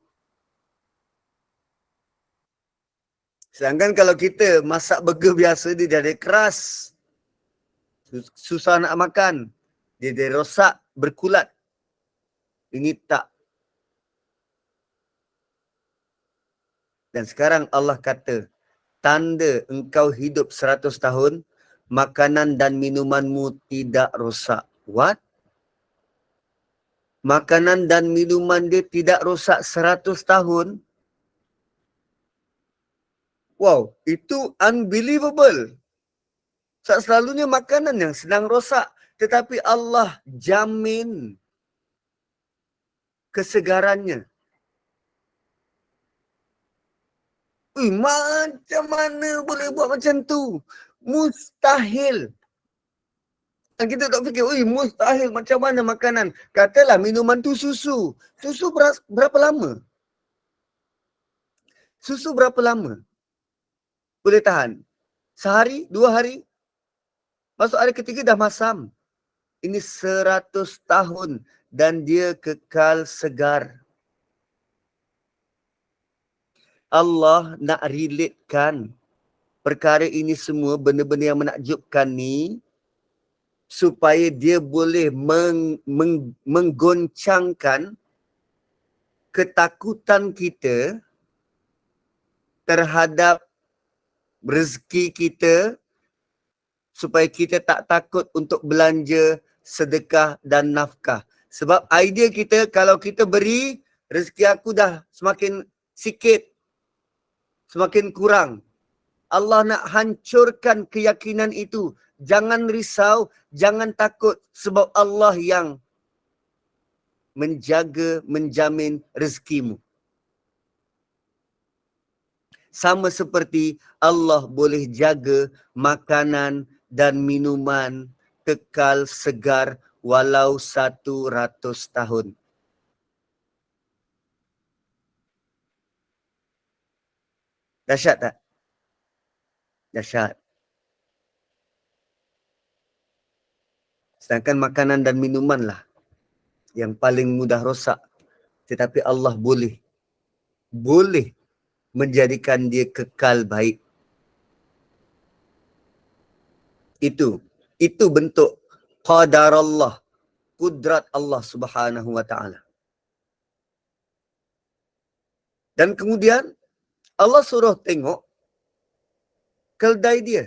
Sedangkan kalau kita masak burger biasa, dia jadi keras. Susah nak makan. Dia rosak, berkulat. Ini tak. Dan sekarang Allah kata, tanda engkau hidup 100 tahun, makanan dan minumanmu tidak rosak. What? Makanan dan minuman dia tidak rosak 100 tahun? Wow, itu unbelievable. Selalunya makanan yang sedang rosak. Tetapi Allah jamin kesegarannya. Macam mana boleh buat macam tu? Mustahil. Dan kita tak fikir, mustahil macam mana makanan? Katalah minuman tu susu. Susu berapa lama? Susu berapa lama boleh tahan? Sehari, 2 hari? Masuk hari ketiga dah masam. Ini 100 tahun dan dia kekal segar. Allah nak relatekan perkara ini semua, benda-benda yang menakjubkan ni, supaya dia boleh menggoncangkan ketakutan kita terhadap rezeki kita, supaya kita tak takut untuk belanja, sedekah dan nafkah. Sebab idea kita, kalau kita beri, rezeki aku dah semakin sikit, semakin kurang. Allah nak hancurkan keyakinan itu. Jangan risau, jangan takut, sebab Allah yang menjaga, menjamin rezekimu. Sama seperti Allah boleh jaga makanan dan minuman kekal segar walau 100 tahun. Dahsyat tak? Dahsyat. Sedangkan makanan dan minuman lah yang paling mudah rosak. Tetapi Allah boleh menjadikan dia kekal baik. Itu bentuk qadar Allah, kudrat Allah Subhanahu wa taala. Dan kemudian Allah suruh tengok keldai dia.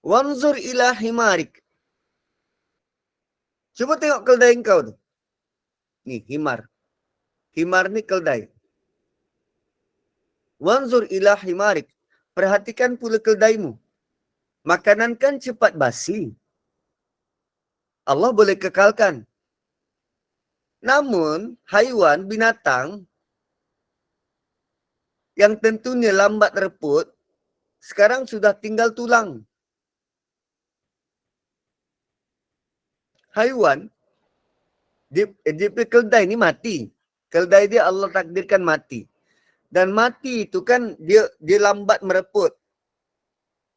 Wanzur ila himarik. Cuba tengok keldai engkau tu. Ni himar. Himar ni keldai. Wanzur ila himarik. Perhatikan pula keldaimu. Makanan kan cepat basi. Allah boleh kekalkan. Namun haiwan, binatang yang tentunya lambat reput, sekarang sudah tinggal tulang. Haiwan, dia keldai ni mati. Keldai dia Allah takdirkan mati. Dan mati itu kan dia lambat mereput.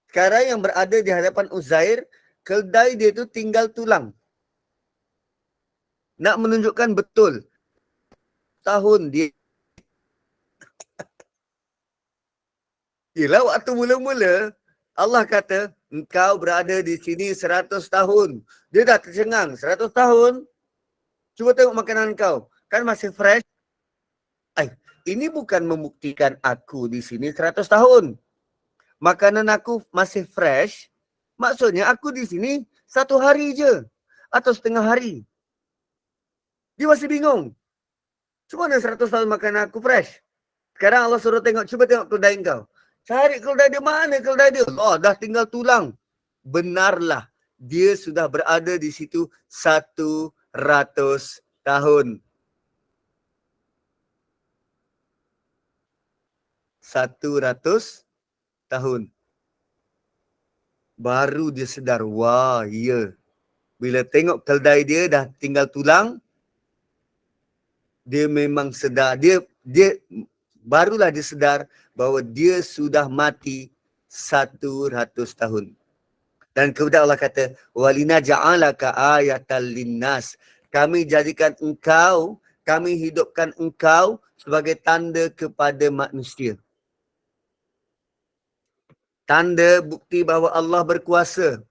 Sekarang yang berada di hadapan Uzair, keldai dia itu tinggal tulang. Nak menunjukkan betul tahun dia. Yelah, waktu mula-mula Allah kata, engkau berada di sini 100 tahun. Dia dah tercengang, 100 tahun. Cuba tengok makanan kau. Kan masih fresh. Ini bukan membuktikan aku di sini 100 tahun. Makanan aku masih fresh. Maksudnya aku di sini 1 hari je. Atau setengah hari. Dia masih bingung. Cuma ada 100 tahun makanan aku fresh. Sekarang Allah suruh tengok, cuba tengok keldai kau. Cari keldai dia, mana keldai dia? Oh, dah tinggal tulang. Benarlah, dia sudah berada di situ 100 tahun. 100 tahun. Baru dia sedar, wah, ya. Bila tengok keldai dia dah tinggal tulang, dia memang sedar, dia barulah dia sedar bahawa dia sudah mati 100 tahun. Dan kemudian Allah kata, walina ja'alaka ayatan linnas. Kami jadikan engkau, kami hidupkan engkau sebagai tanda kepada manusia. Tanda bukti bahawa Allah berkuasa.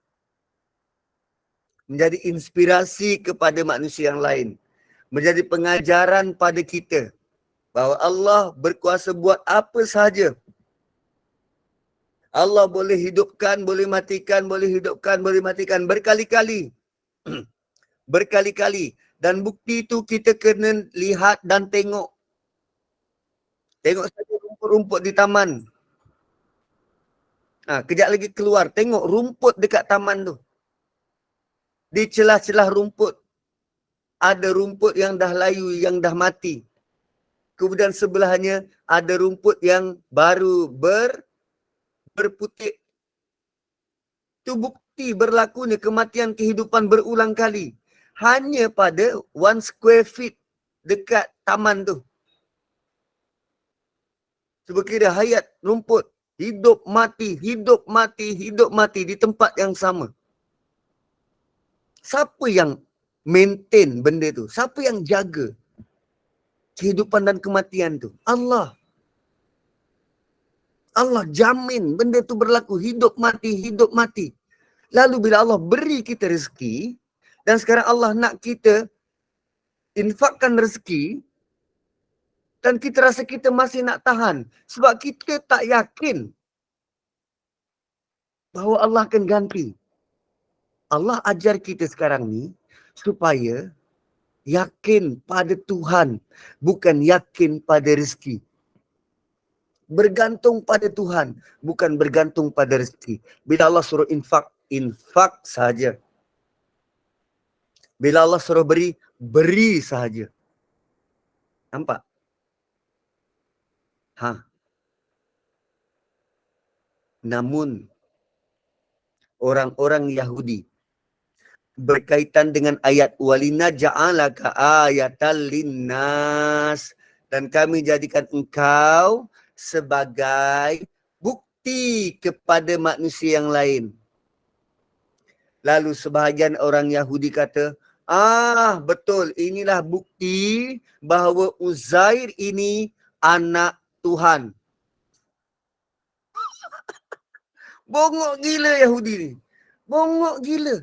Menjadi inspirasi kepada manusia yang lain. Menjadi pengajaran pada kita bahawa Allah berkuasa buat apa sahaja. Allah boleh hidupkan, boleh matikan, boleh hidupkan, boleh matikan berkali-kali. Berkali-kali. Dan bukti itu kita kena lihat dan tengok. Tengok saja rumput-rumput di taman. Kejap lagi keluar. Tengok rumput dekat taman tu. Di celah-celah rumput. Ada rumput yang dah layu, yang dah mati. Kemudian sebelahnya ada rumput yang baru berputik. Itu bukti berlakunya kematian kehidupan berulang kali. Hanya pada 1 square feet dekat taman tu. Cuba kira hayat rumput. Hidup mati, hidup mati, hidup mati di tempat yang sama. Siapa yang maintain benda tu? Siapa yang jaga kehidupan dan kematian tu? Allah. Allah jamin benda tu berlaku. Hidup mati, hidup mati. Lalu bila Allah beri kita rezeki, dan sekarang Allah nak kita infakkan rezeki, dan kita rasa kita masih nak tahan. Sebab kita tak yakin bahawa Allah akan ganti. Allah ajar kita sekarang ni supaya yakin pada Tuhan, bukan yakin pada rezeki. Bergantung pada Tuhan, bukan bergantung pada rezeki. Bila Allah suruh infak, infak sahaja. Bila Allah suruh beri, beri sahaja. Nampak? Namun, orang-orang Yahudi berkaitan dengan ayat walina ja'alaka ayatan linnas, dan kami jadikan engkau sebagai bukti kepada manusia yang lain. Lalu sebahagian orang Yahudi kata, Betul. Inilah bukti bahawa Uzair ini anak Tuhan. Bongok gila Yahudi ni. Bongok gila.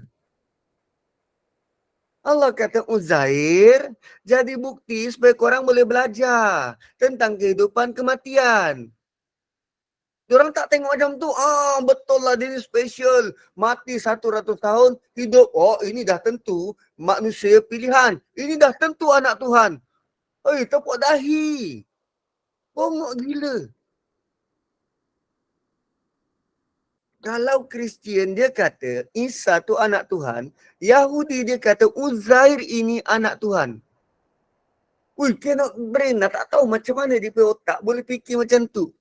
Allah kata Uzair jadi bukti supaya korang boleh belajar tentang kehidupan kematian. Diorang tak tengok macam tu. Betul lah dia ni special. Mati 100 tahun, hidup. Oh, ini dah tentu manusia pilihan. Ini dah tentu anak Tuhan. Tepuk dahi. Bongok gila. Kalau Kristian dia kata Isa tu anak Tuhan, Yahudi dia kata Uzair ini anak Tuhan. Cannot brain lah. Tak tahu macam mana dia punya otak boleh fikir macam tu.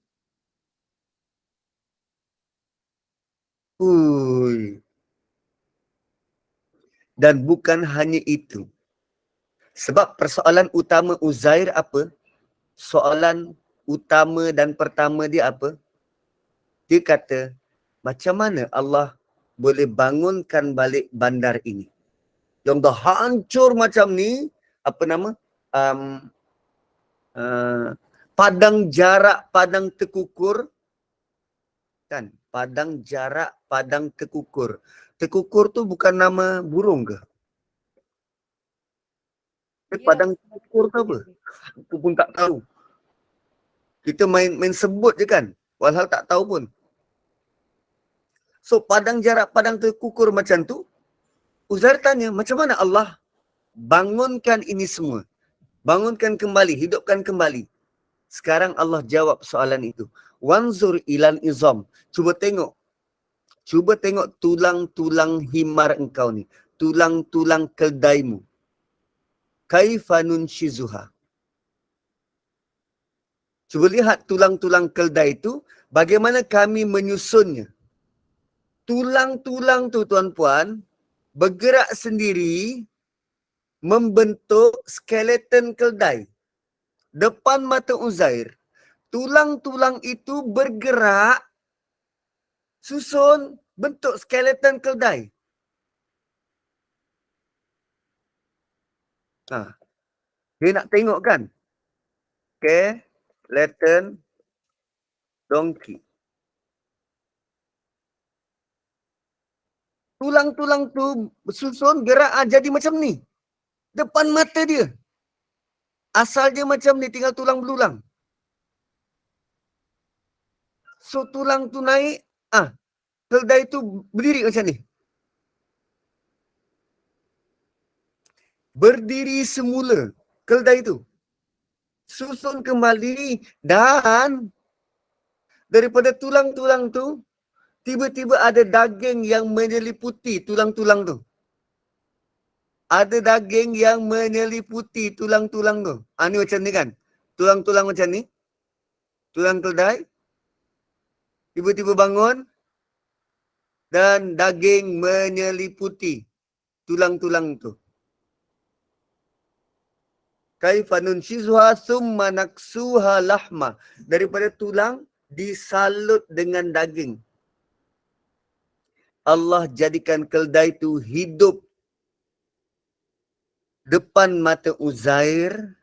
Dan bukan hanya itu. Sebab persoalan utama Uzair apa? Soalan utama dan pertama dia apa? Dia kata, macam mana Allah boleh bangunkan balik bandar ini? Yang dah hancur macam ni, apa nama? Padang jarak, padang terkukur. Kan? Padang jarak, padang terkukur. Terkukur tu bukan nama burung ke? Padang terkukur tu apa? Aku pun tak tahu. Kita main sebut je kan? Walhal tak tahu pun. So, padang jarak, padang terkukur macam tu, Uzair tanya, macam mana Allah bangunkan ini semua? Bangunkan kembali, hidupkan kembali. Sekarang Allah jawab soalan itu. Wanzur ilan izam. Cuba tengok tulang-tulang himar engkau ni. Tulang-tulang keldaimu. Kaifa nunshizuha. Cuba lihat tulang-tulang keldai itu, bagaimana kami menyusunnya. Tulang-tulang tu tuan-puan, bergerak sendiri, membentuk skeleton keldai. Depan mata Uzair, tulang-tulang itu bergerak, susun, bentuk skeleton keldai. Dia nak tengok kan? Skeleton donkey. Tulang-tulang tu susun, gerak jadi macam ni. Depan mata dia. Asal dia macam ni, tinggal tulang belulang. So tulang tu naik, keldai tu berdiri macam ni. Berdiri semula keldai tu. Susun kembali dan daripada tulang-tulang tu, tiba-tiba ada daging yang menyeliputi tulang-tulang tu. Ada daging yang menyeliputi tulang-tulang tu. Ni macam ni kan? Tulang-tulang macam ni. Tulang keldai. Tiba-tiba bangun. Dan daging menyeliputi tulang-tulang tu. Kaifa nunshizuha summa naksuha lahma. Daripada tulang disalut dengan daging. Allah jadikan keldai itu hidup depan mata Uzair.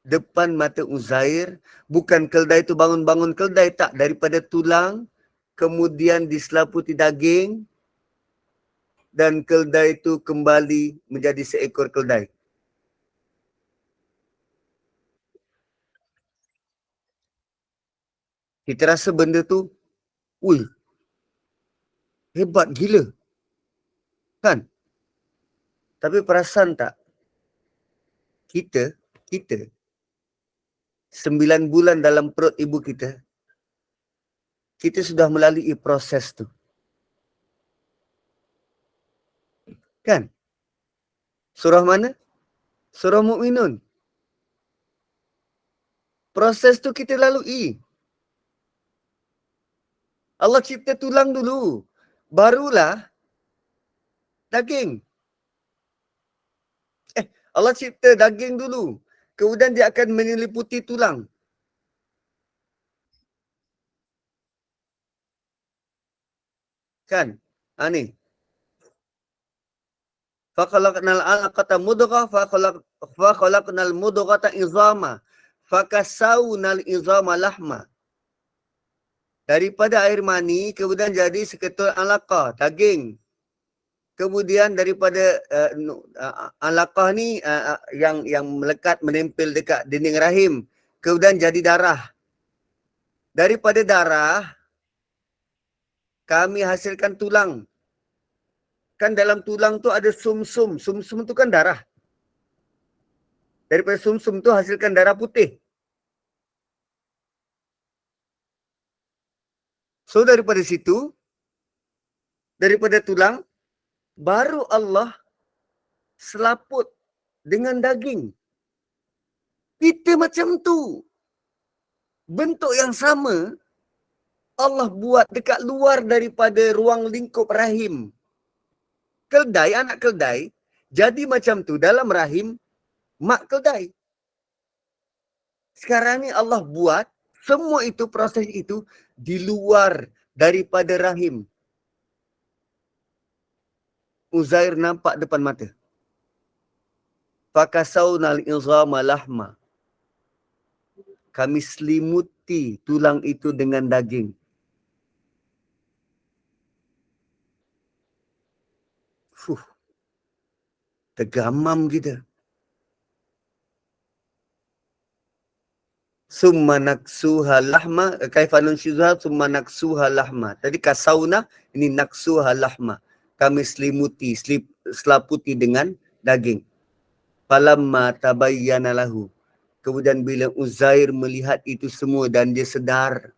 Depan mata Uzair. Bukan keldai itu bangun-bangun keldai. Tak, daripada tulang. Kemudian diselaputi daging. Dan keldai itu kembali menjadi seekor keldai. Kita rasa benda tu, hebat gila. Kan? Tapi perasan tak? Kita 9 bulan dalam perut ibu kita sudah melalui proses tu. Kan? Surah mana? Surah Mukminun. Proses tu kita lalui. Allah cipta tulang dulu. Barulah daging. Allah cipta daging dulu. Kemudian dia akan menyeliputi tulang. Kan? Ni. Fakhalaqnal 'alaqata mudghah fakhalaqnal mudghata izama fakasawnal izama lahma. Daripada air mani kemudian jadi seketul alaqah, daging. Kemudian daripada alaqah ni yang melekat menempel dekat dinding rahim, kemudian jadi darah. Daripada darah kami hasilkan tulang. Kan dalam tulang tu ada sumsum. Sumsum tu kan darah. Daripada sumsum tu hasilkan darah putih. So daripada situ, daripada tulang, baru Allah selaput dengan daging. Kita macam tu. Bentuk yang sama, Allah buat dekat luar daripada ruang lingkup rahim. Keldai, anak keldai, jadi macam tu dalam rahim mak keldai. Sekarang ni Allah buat semua itu, proses itu di luar daripada rahim. Uzair nampak depan mata. Fakasawnal izama lahma. Kami selimuti tulang itu dengan daging. Tergamam kita. Summa naksuha lahma, kaifa nunshizuha summa naksuha lahma. Tadi kasauna, ini naksuha lahma. Kami selimuti, selaputi dengan daging. Falamma tabayyana lahu. Kemudian bila Uzair melihat itu semua dan dia sedar.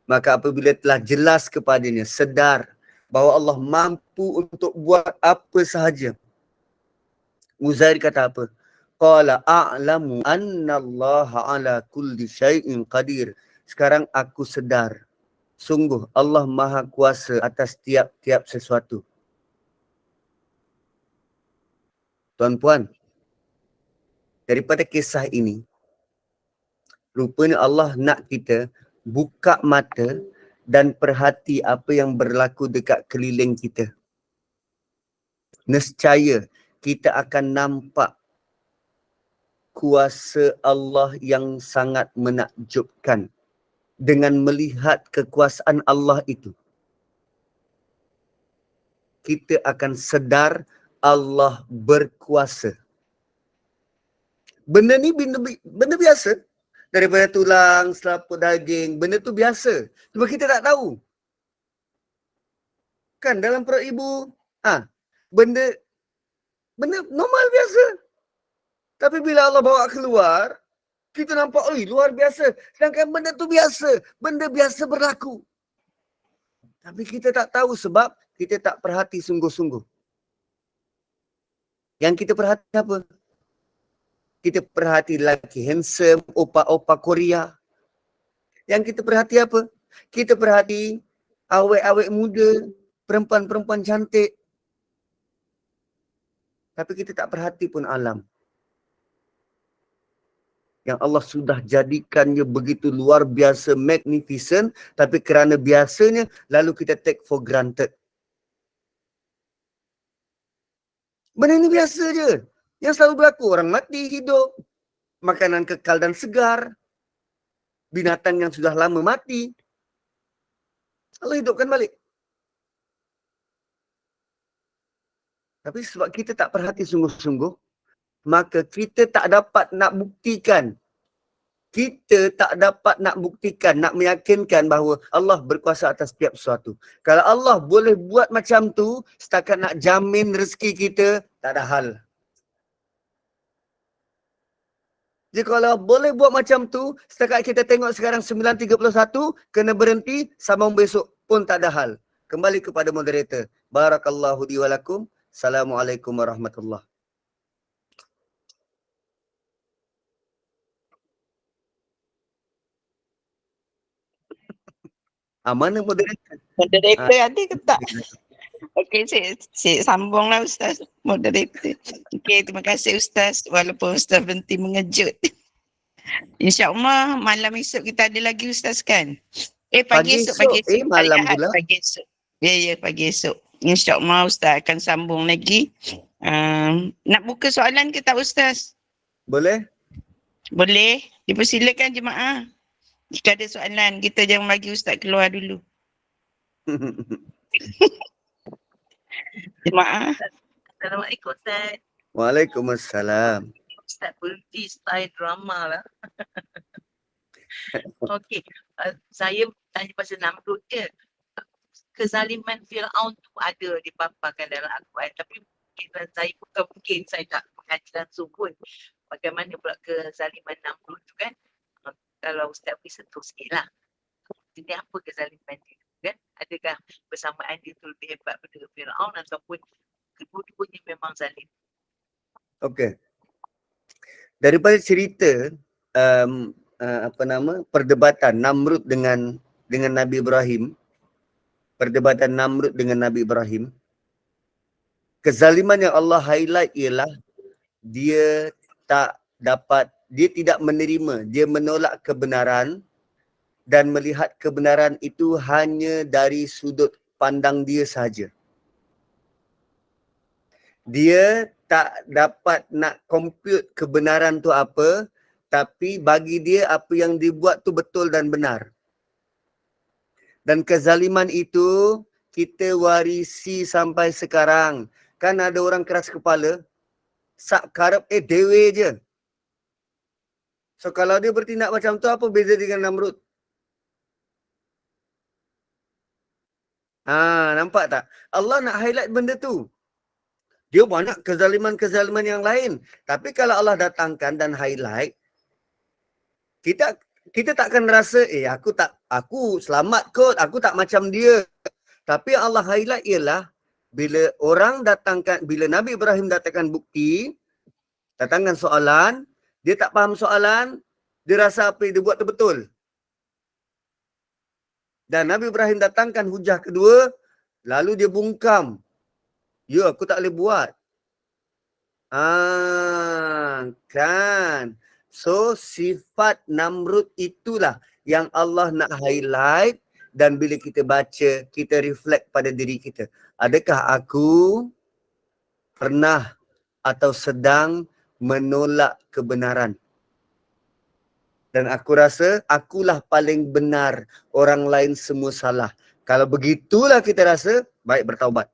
Maka apabila telah jelas kepadanya, sedar bahawa Allah mampu untuk buat apa sahaja. Uzair kata apa? Qala a'lamu annallaha ala kulli syai'in qadir. Sekarang aku sedar. Sungguh Allah Maha Kuasa atas tiap-tiap sesuatu. Tuan-puan, daripada kisah ini, rupanya Allah nak kita buka mata dan perhati apa yang berlaku dekat keliling kita. Nescaya kita akan nampak kuasa Allah yang sangat menakjubkan. Dengan melihat kekuasaan Allah itu, kita akan sedar Allah berkuasa. Benda ni benda biasa. Daripada tulang, selaput daging, benda tu biasa. Cuma kita tak tahu. Kan dalam perut ibu, benda normal biasa. Tapi bila Allah bawa keluar, kita nampak, luar biasa. Sedangkan benda tu biasa. Benda biasa berlaku. Tapi kita tak tahu sebab kita tak perhati sungguh-sungguh. Yang kita perhati apa? Kita perhati lelaki handsome, opa-opa Korea. Yang kita perhati apa? Kita perhati awet-awet muda, perempuan-perempuan cantik. Tapi kita tak perhati pun alam. Yang Allah sudah jadikannya begitu luar biasa, magnificent. Tapi kerana biasanya, lalu kita take for granted. Benda ini biasa je. Yang selalu berlaku, orang mati, hidup. Makanan kekal dan segar. Binatang yang sudah lama mati. Allah hidupkan balik. Tapi sebab kita tak perhati sungguh-sungguh, maka kita tak dapat nak buktikan. Kita tak dapat nak buktikan, nak meyakinkan bahawa Allah berkuasa atas setiap sesuatu. Kalau Allah boleh buat macam tu, setakat nak jamin rezeki kita, tak ada hal. Jadi kalau boleh buat macam tu, setakat kita tengok sekarang 9.31, kena berhenti, sambung besok pun tak ada hal. Kembali kepada moderator. Barakallahu li wa lakum. Assalamualaikum warahmatullahi. Mana moderator? Moderator ada ke tak? Okey, saya sambunglah Ustaz. Moderator. Okey, terima kasih Ustaz. Walaupun Ustaz berhenti mengejut. InsyaAllah malam esok kita ada lagi Ustaz kan? Pagi esok. Malam pula. Pagi esok. Ya, pagi esok. InsyaAllah Ustaz akan sambung lagi. Nak buka soalan ke tak Ustaz? Boleh? Boleh. Dipersilakan jemaah. Jika ada soalan, kita jangan bagi Ustaz keluar dulu. Jemaah. Assalamualaikum Ustaz. Waalaikumsalam. Ustaz berhenti style drama lah. Okey, saya tanya pasal Namrud je. Kezaliman Fir'aun tu ada dipaparkan dalam Al-Quran, tapi saya mungkin saya tak mengaji langsung pun. Bagaimana pula kezaliman Namrud tu kan? Kalau Ustaz boleh sentuh sikit lah. Ini apa kezaliman dia kan? Adakah bersamaan dia tu lebih hebat daripada Fir'aun ataupun kedua-duanya memang zalim? Okey. Daripada cerita perdebatan Namrud dengan Nabi Ibrahim, kezaliman yang Allah highlight ialah dia tidak menerima, dia menolak kebenaran dan melihat kebenaran itu hanya dari sudut pandang dia sahaja. Dia tak dapat nak compute kebenaran tu apa, tapi bagi dia apa yang dibuat tu betul dan benar. Dan kezaliman itu kita warisi sampai sekarang. Kan ada orang keras kepala, sak karep dewe je. So kalau dia bertindak macam tu, apa beza dengan Namrud? Nampak tak? Allah nak highlight benda tu. Dia banyak kezaliman-kezaliman yang lain. Tapi kalau Allah datangkan dan highlight, kita takkan rasa, aku selamat kot, aku tak macam dia. Tapi yang Allah highlight ialah, bila Nabi Ibrahim datangkan bukti, datangkan soalan, dia tak faham soalan, dia rasa apa yang dia buat tu betul. Dan Nabi Ibrahim datangkan hujah kedua, lalu dia bungkam. Ya, aku tak boleh buat. Kan. So, sifat Namrud itulah yang Allah nak highlight, dan bila kita baca, kita reflect pada diri kita. Adakah aku pernah atau sedang menolak kebenaran? Dan aku rasa akulah paling benar, orang lain semua salah. Kalau begitulah kita rasa, baik bertaubat.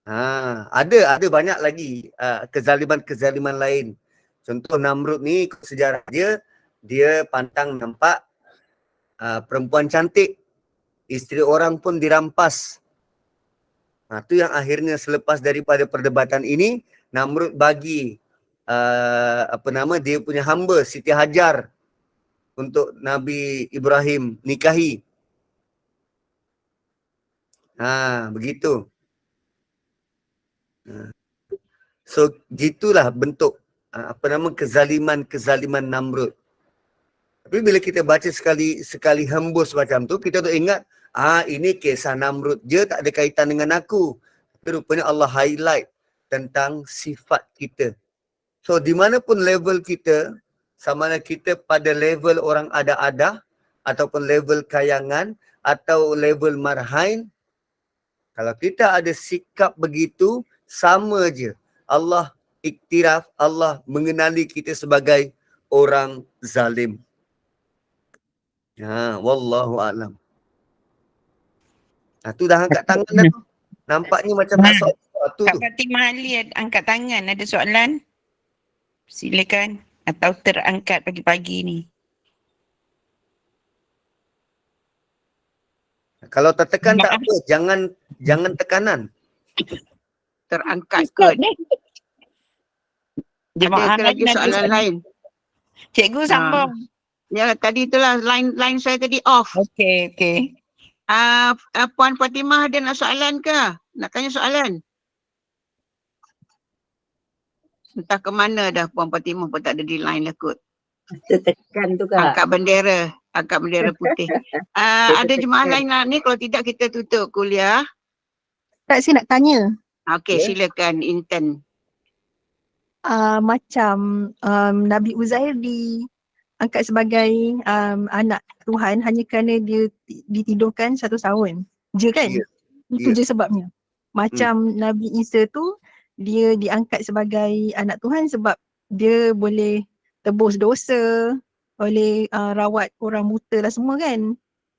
Ada banyak lagi kezaliman-kezaliman lain. Contoh Namrud ni, sejarah dia pantang nampak perempuan cantik. Isteri orang pun dirampas. Tu yang akhirnya selepas daripada perdebatan ini, Namrud bagi dia punya hamba Siti Hajar untuk Nabi Ibrahim nikahi. Begitu. So gitulah bentuk kezaliman Namrud. Tapi bila kita baca sekali hembus macam tu, kita tu ingat, ini kisah Namrud je, tak ada kaitan dengan aku. Tapi rupanya Allah highlight tentang sifat kita. So di mana pun level kita, sama ada kita pada level orang ada-ada, ataupun level kayangan, atau level marhain, kalau kita ada sikap begitu, sama je. Allah iktiraf, Allah mengenali kita sebagai orang zalim. Wallahu a'lam. Tu dah angkat tangan dah tu. Nampaknya macam tak soal tu. Kak Fatimah Ali angkat tangan, ada soalan? Silakan. Atau terangkat pagi-pagi ni. Kalau tertekan tak apa, jangan tekanan. Terangkat kot. Ada lagi soalan lain? Cikgu sambung. Ya, tadi itulah line saya tadi off. Okey. Puan Fatimah ada nak soalan ke? Nak tanya soalan? Entah ke mana dah Puan Fatimah pun tak ada di line lah kot. Tertekan tu Kak. Angkat bendera putih. Ada jemaah lain lah ni, kalau tidak kita tutup kuliah. Tak, saya nak tanya. Okey, silakan Intan. Macam Nabi Uzair diangkat sebagai anak Tuhan hanya kerana dia ditidurkan 1 tahun. je kan? Ya. Itu Ya. je sebabnya. Macam Nabi Isa tu dia diangkat sebagai anak Tuhan sebab dia boleh tebus dosa, boleh rawat orang buta lah semua kan.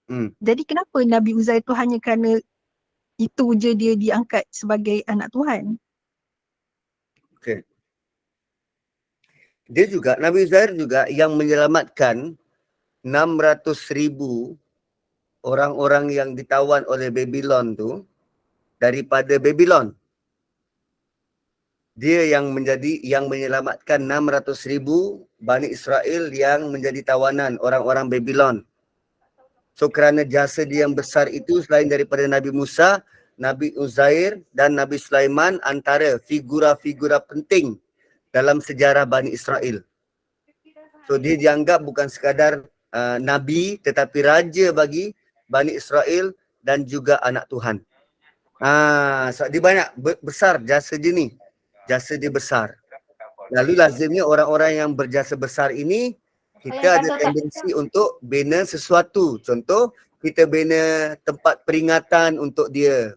Hmm. Jadi kenapa Nabi Uzair tu hanya kerana itu je dia diangkat sebagai anak Tuhan? Okey. Dia juga, Nabi Uzair juga yang menyelamatkan 600,000 orang-orang yang ditawan oleh Babylon tu daripada Babylon. Dia yang menyelamatkan 600,000 Bani Israel yang menjadi tawanan orang-orang Babylon. So kerana jasa dia yang besar itu, selain daripada Nabi Musa, Nabi Uzair dan Nabi Sulaiman antara figura-figura penting dalam sejarah Bani Israel. So dia dianggap bukan sekadar Nabi tetapi raja bagi Bani Israel dan juga anak Tuhan. So dia banyak besar jasa dia ni. Jasa dia besar. Lalu lazimnya orang-orang yang berjasa besar ini, kita ada tendensi untuk bina sesuatu. Contoh, kita bina tempat peringatan untuk dia.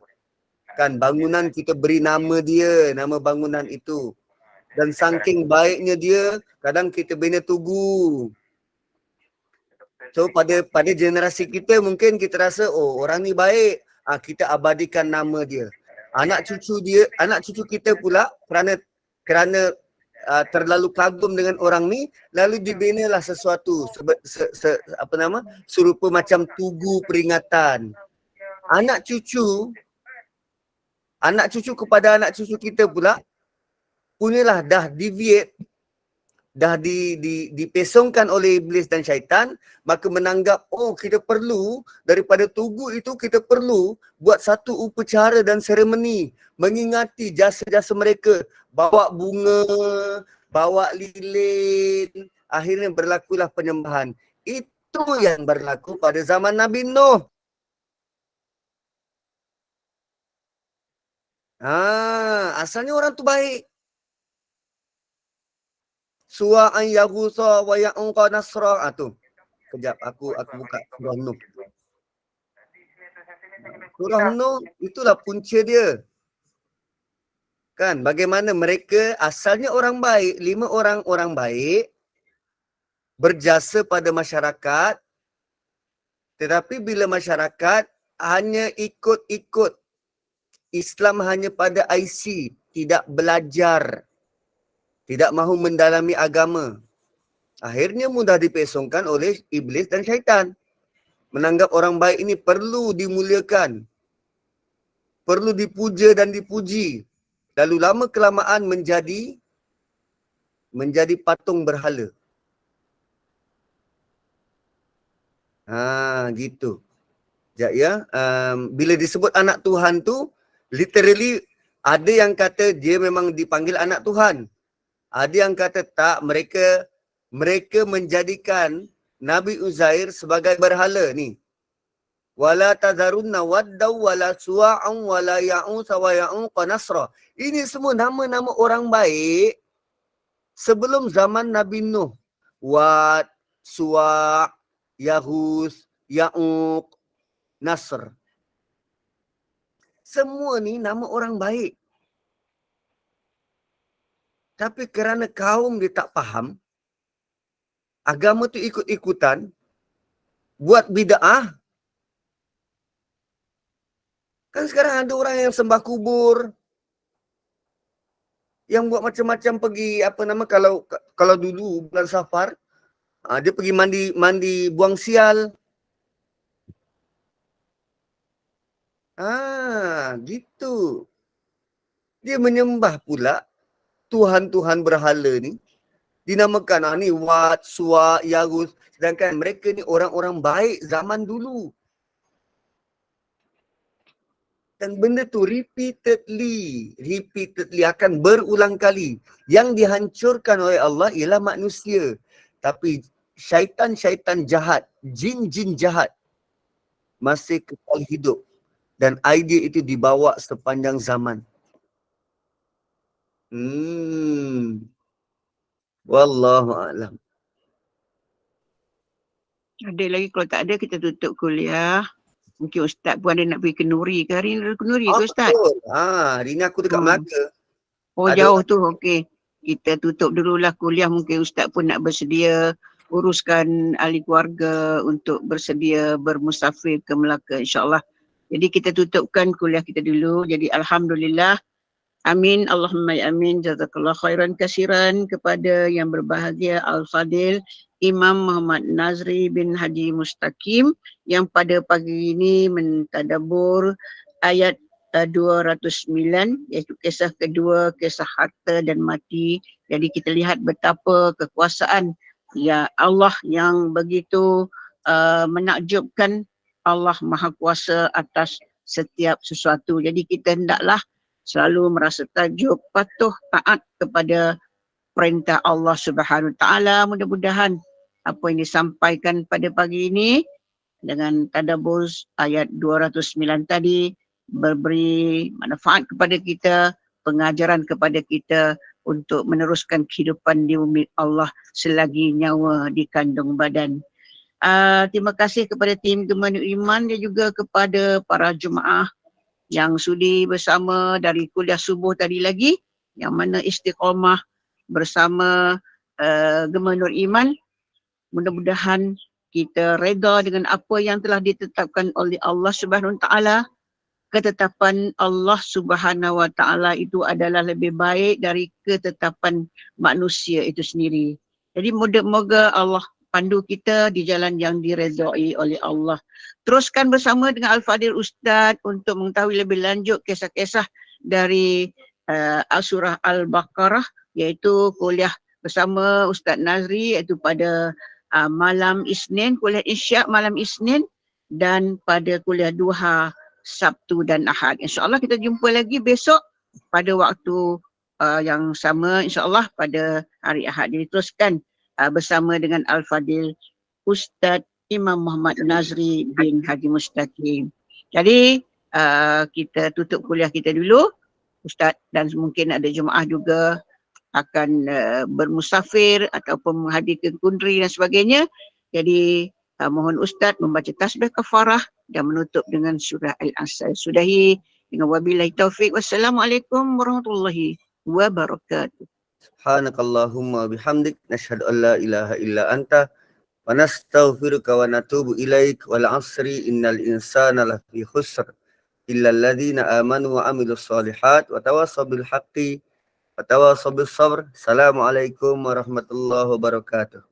Kan bangunan kita beri nama dia, nama bangunan itu. Dan saking baiknya dia, kadang kita bina tugu. So pada generasi kita mungkin kita rasa, oh orang ni baik, kita abadikan nama dia. Anak cucu kita pula kerana terlalu kagum dengan orang ni, lalu dibinalah sesuatu serupa macam tugu peringatan. Anak cucu kepada anak cucu kita pula punyalah dah deviate, dah dipesongkan oleh iblis dan syaitan, maka menanggap, oh kita perlu daripada tugu itu, kita perlu buat satu upacara dan seremoni mengingati jasa-jasa mereka, bawa bunga, bawa lilin, akhirnya berlakulah penyembahan. Itu yang berlaku pada zaman Nabi Nuh. Asalnya orang tu baik. Suwa'an yaghutha wa ya'uqa nasra. Tu. Kejap aku buka surah Nuh. Surah Nuh itulah punca dia. Kan bagaimana mereka asalnya orang baik, 5 orang baik berjasa pada masyarakat, tetapi bila masyarakat hanya ikut Islam hanya pada IC, tidak belajar, tidak mahu mendalami agama, akhirnya mudah dipesongkan oleh iblis dan syaitan. Menanggap orang baik ini perlu dimuliakan, perlu dipuja dan dipuji. Lalu lama kelamaan menjadi patung berhala. Gitu. Sekejap ya. Bila disebut anak Tuhan tu, literally ada yang kata dia memang dipanggil anak Tuhan. Ada yang kata tak, mereka menjadikan Nabi Uzair sebagai berhala ni. Wala tazarunna waddaw wala suwa'an wala ya'usa wa ya'uqa nasra. Ini semua nama-nama orang baik sebelum zaman Nabi Nuh. Wad, Suwa', Yahus, Ya'uq, Nasr. Semua ni nama orang baik. Tapi kerana kaum dia tak faham, agama tu ikut-ikutan, buat bid'ah. Kan sekarang ada orang yang sembah kubur, yang buat macam-macam pergi, kalau dulu bulan Safar, dia pergi mandi buang sial. Gitu. Dia menyembah pula Tuhan-Tuhan berhala ni. Dinamakan ni Wat, Suwa, Yagus. Sedangkan mereka ni orang-orang baik zaman dulu. Dan benda tu repeatedly akan berulang kali. Yang dihancurkan oleh Allah ialah manusia. Tapi syaitan-syaitan jahat, jin-jin jahat masih kekal hidup. Dan idea itu dibawa sepanjang zaman. Wallahu a'lam. Ada lagi, kalau tak ada kita tutup kuliah. Mungkin Ustaz pun ada nak pergi ke Nuri ke? Hari ni ada ke Nuri ke Ustaz? Betul. Hari ni aku dekat Melaka. Oh Ada- jauh tu, okey. Kita tutup dululah kuliah, mungkin Ustaz pun nak bersedia uruskan ahli keluarga untuk bersedia bermusafir ke Melaka insyaAllah. Jadi kita tutupkan kuliah kita dulu. Jadi Alhamdulillah. Amin. Allahumma ya amin. Jazakallah khairan kasiran kepada yang berbahagia Al-Fadil Imam Muhammad Nazri bin Haji Mustaqim yang pada pagi ini mentadabbur ayat 209 iaitu kisah kedua, kisah harta dan mati. Jadi kita lihat betapa kekuasaan ya Allah yang begitu menakjubkan. Allah Maha Kuasa atas setiap sesuatu. Jadi kita hendaklah selalu merasa takjub, patuh, taat kepada perintah Allah Subhanahu Taala. Mudah-mudahan apa yang disampaikan pada pagi ini dengan tadabbur ayat 209 tadi memberi manfaat kepada kita, pengajaran kepada kita untuk meneruskan kehidupan di bumi Allah selagi nyawa di kandung badan. Terima kasih kepada tim Gemanu Iman dan juga kepada para jemaah yang sudi bersama dari kuliah subuh tadi lagi, yang mana istiqamah bersama Gemanu Iman. Mudah-mudahan kita reda dengan apa yang telah ditetapkan oleh Allah Subhanahu Wa Taala. Ketetapan Allah Subhanahu Wa Taala itu adalah lebih baik dari ketetapan manusia itu sendiri. Jadi moga-moga Allah pandu kita di jalan yang diredai oleh Allah. Teruskan bersama dengan Al-Fadil Ustaz untuk mengetahui lebih lanjut kisah-kisah dari surah Al-Baqarah, iaitu kuliah bersama Ustaz Nazri, iaitu pada malam Isnin, kuliah Isyak malam Isnin, dan pada kuliah Duha Sabtu dan Ahad. InsyaAllah kita jumpa lagi besok pada waktu yang sama, insyaAllah pada hari Ahad. Jadi teruskan bersama dengan Al-Fadil Ustaz Imam Muhammad Nazri bin Haji Mustaqim. Jadi kita tutup kuliah kita dulu Ustaz, dan mungkin ada jemaah juga akan bermusafir ataupun menghadirkan kundri dan sebagainya. Jadi mohon Ustaz membaca tasbih kafarah dan menutup dengan surah Al-Asr. Sudahi dengan wabillahi taufik. Wassalamualaikum warahmatullahi wabarakatuh. Subhanakallahumma bihamdik nashhadu an la ilaha illa anta wa nastaghfiruka wa natubu ilaik wal asri innal insana lafi khusr illa alladhina amanu wa amilus solihat wa tawassaw bil haqqi wa tawassaw bis sabr. Assalamualaikum warahmatullahi wabarakatuh.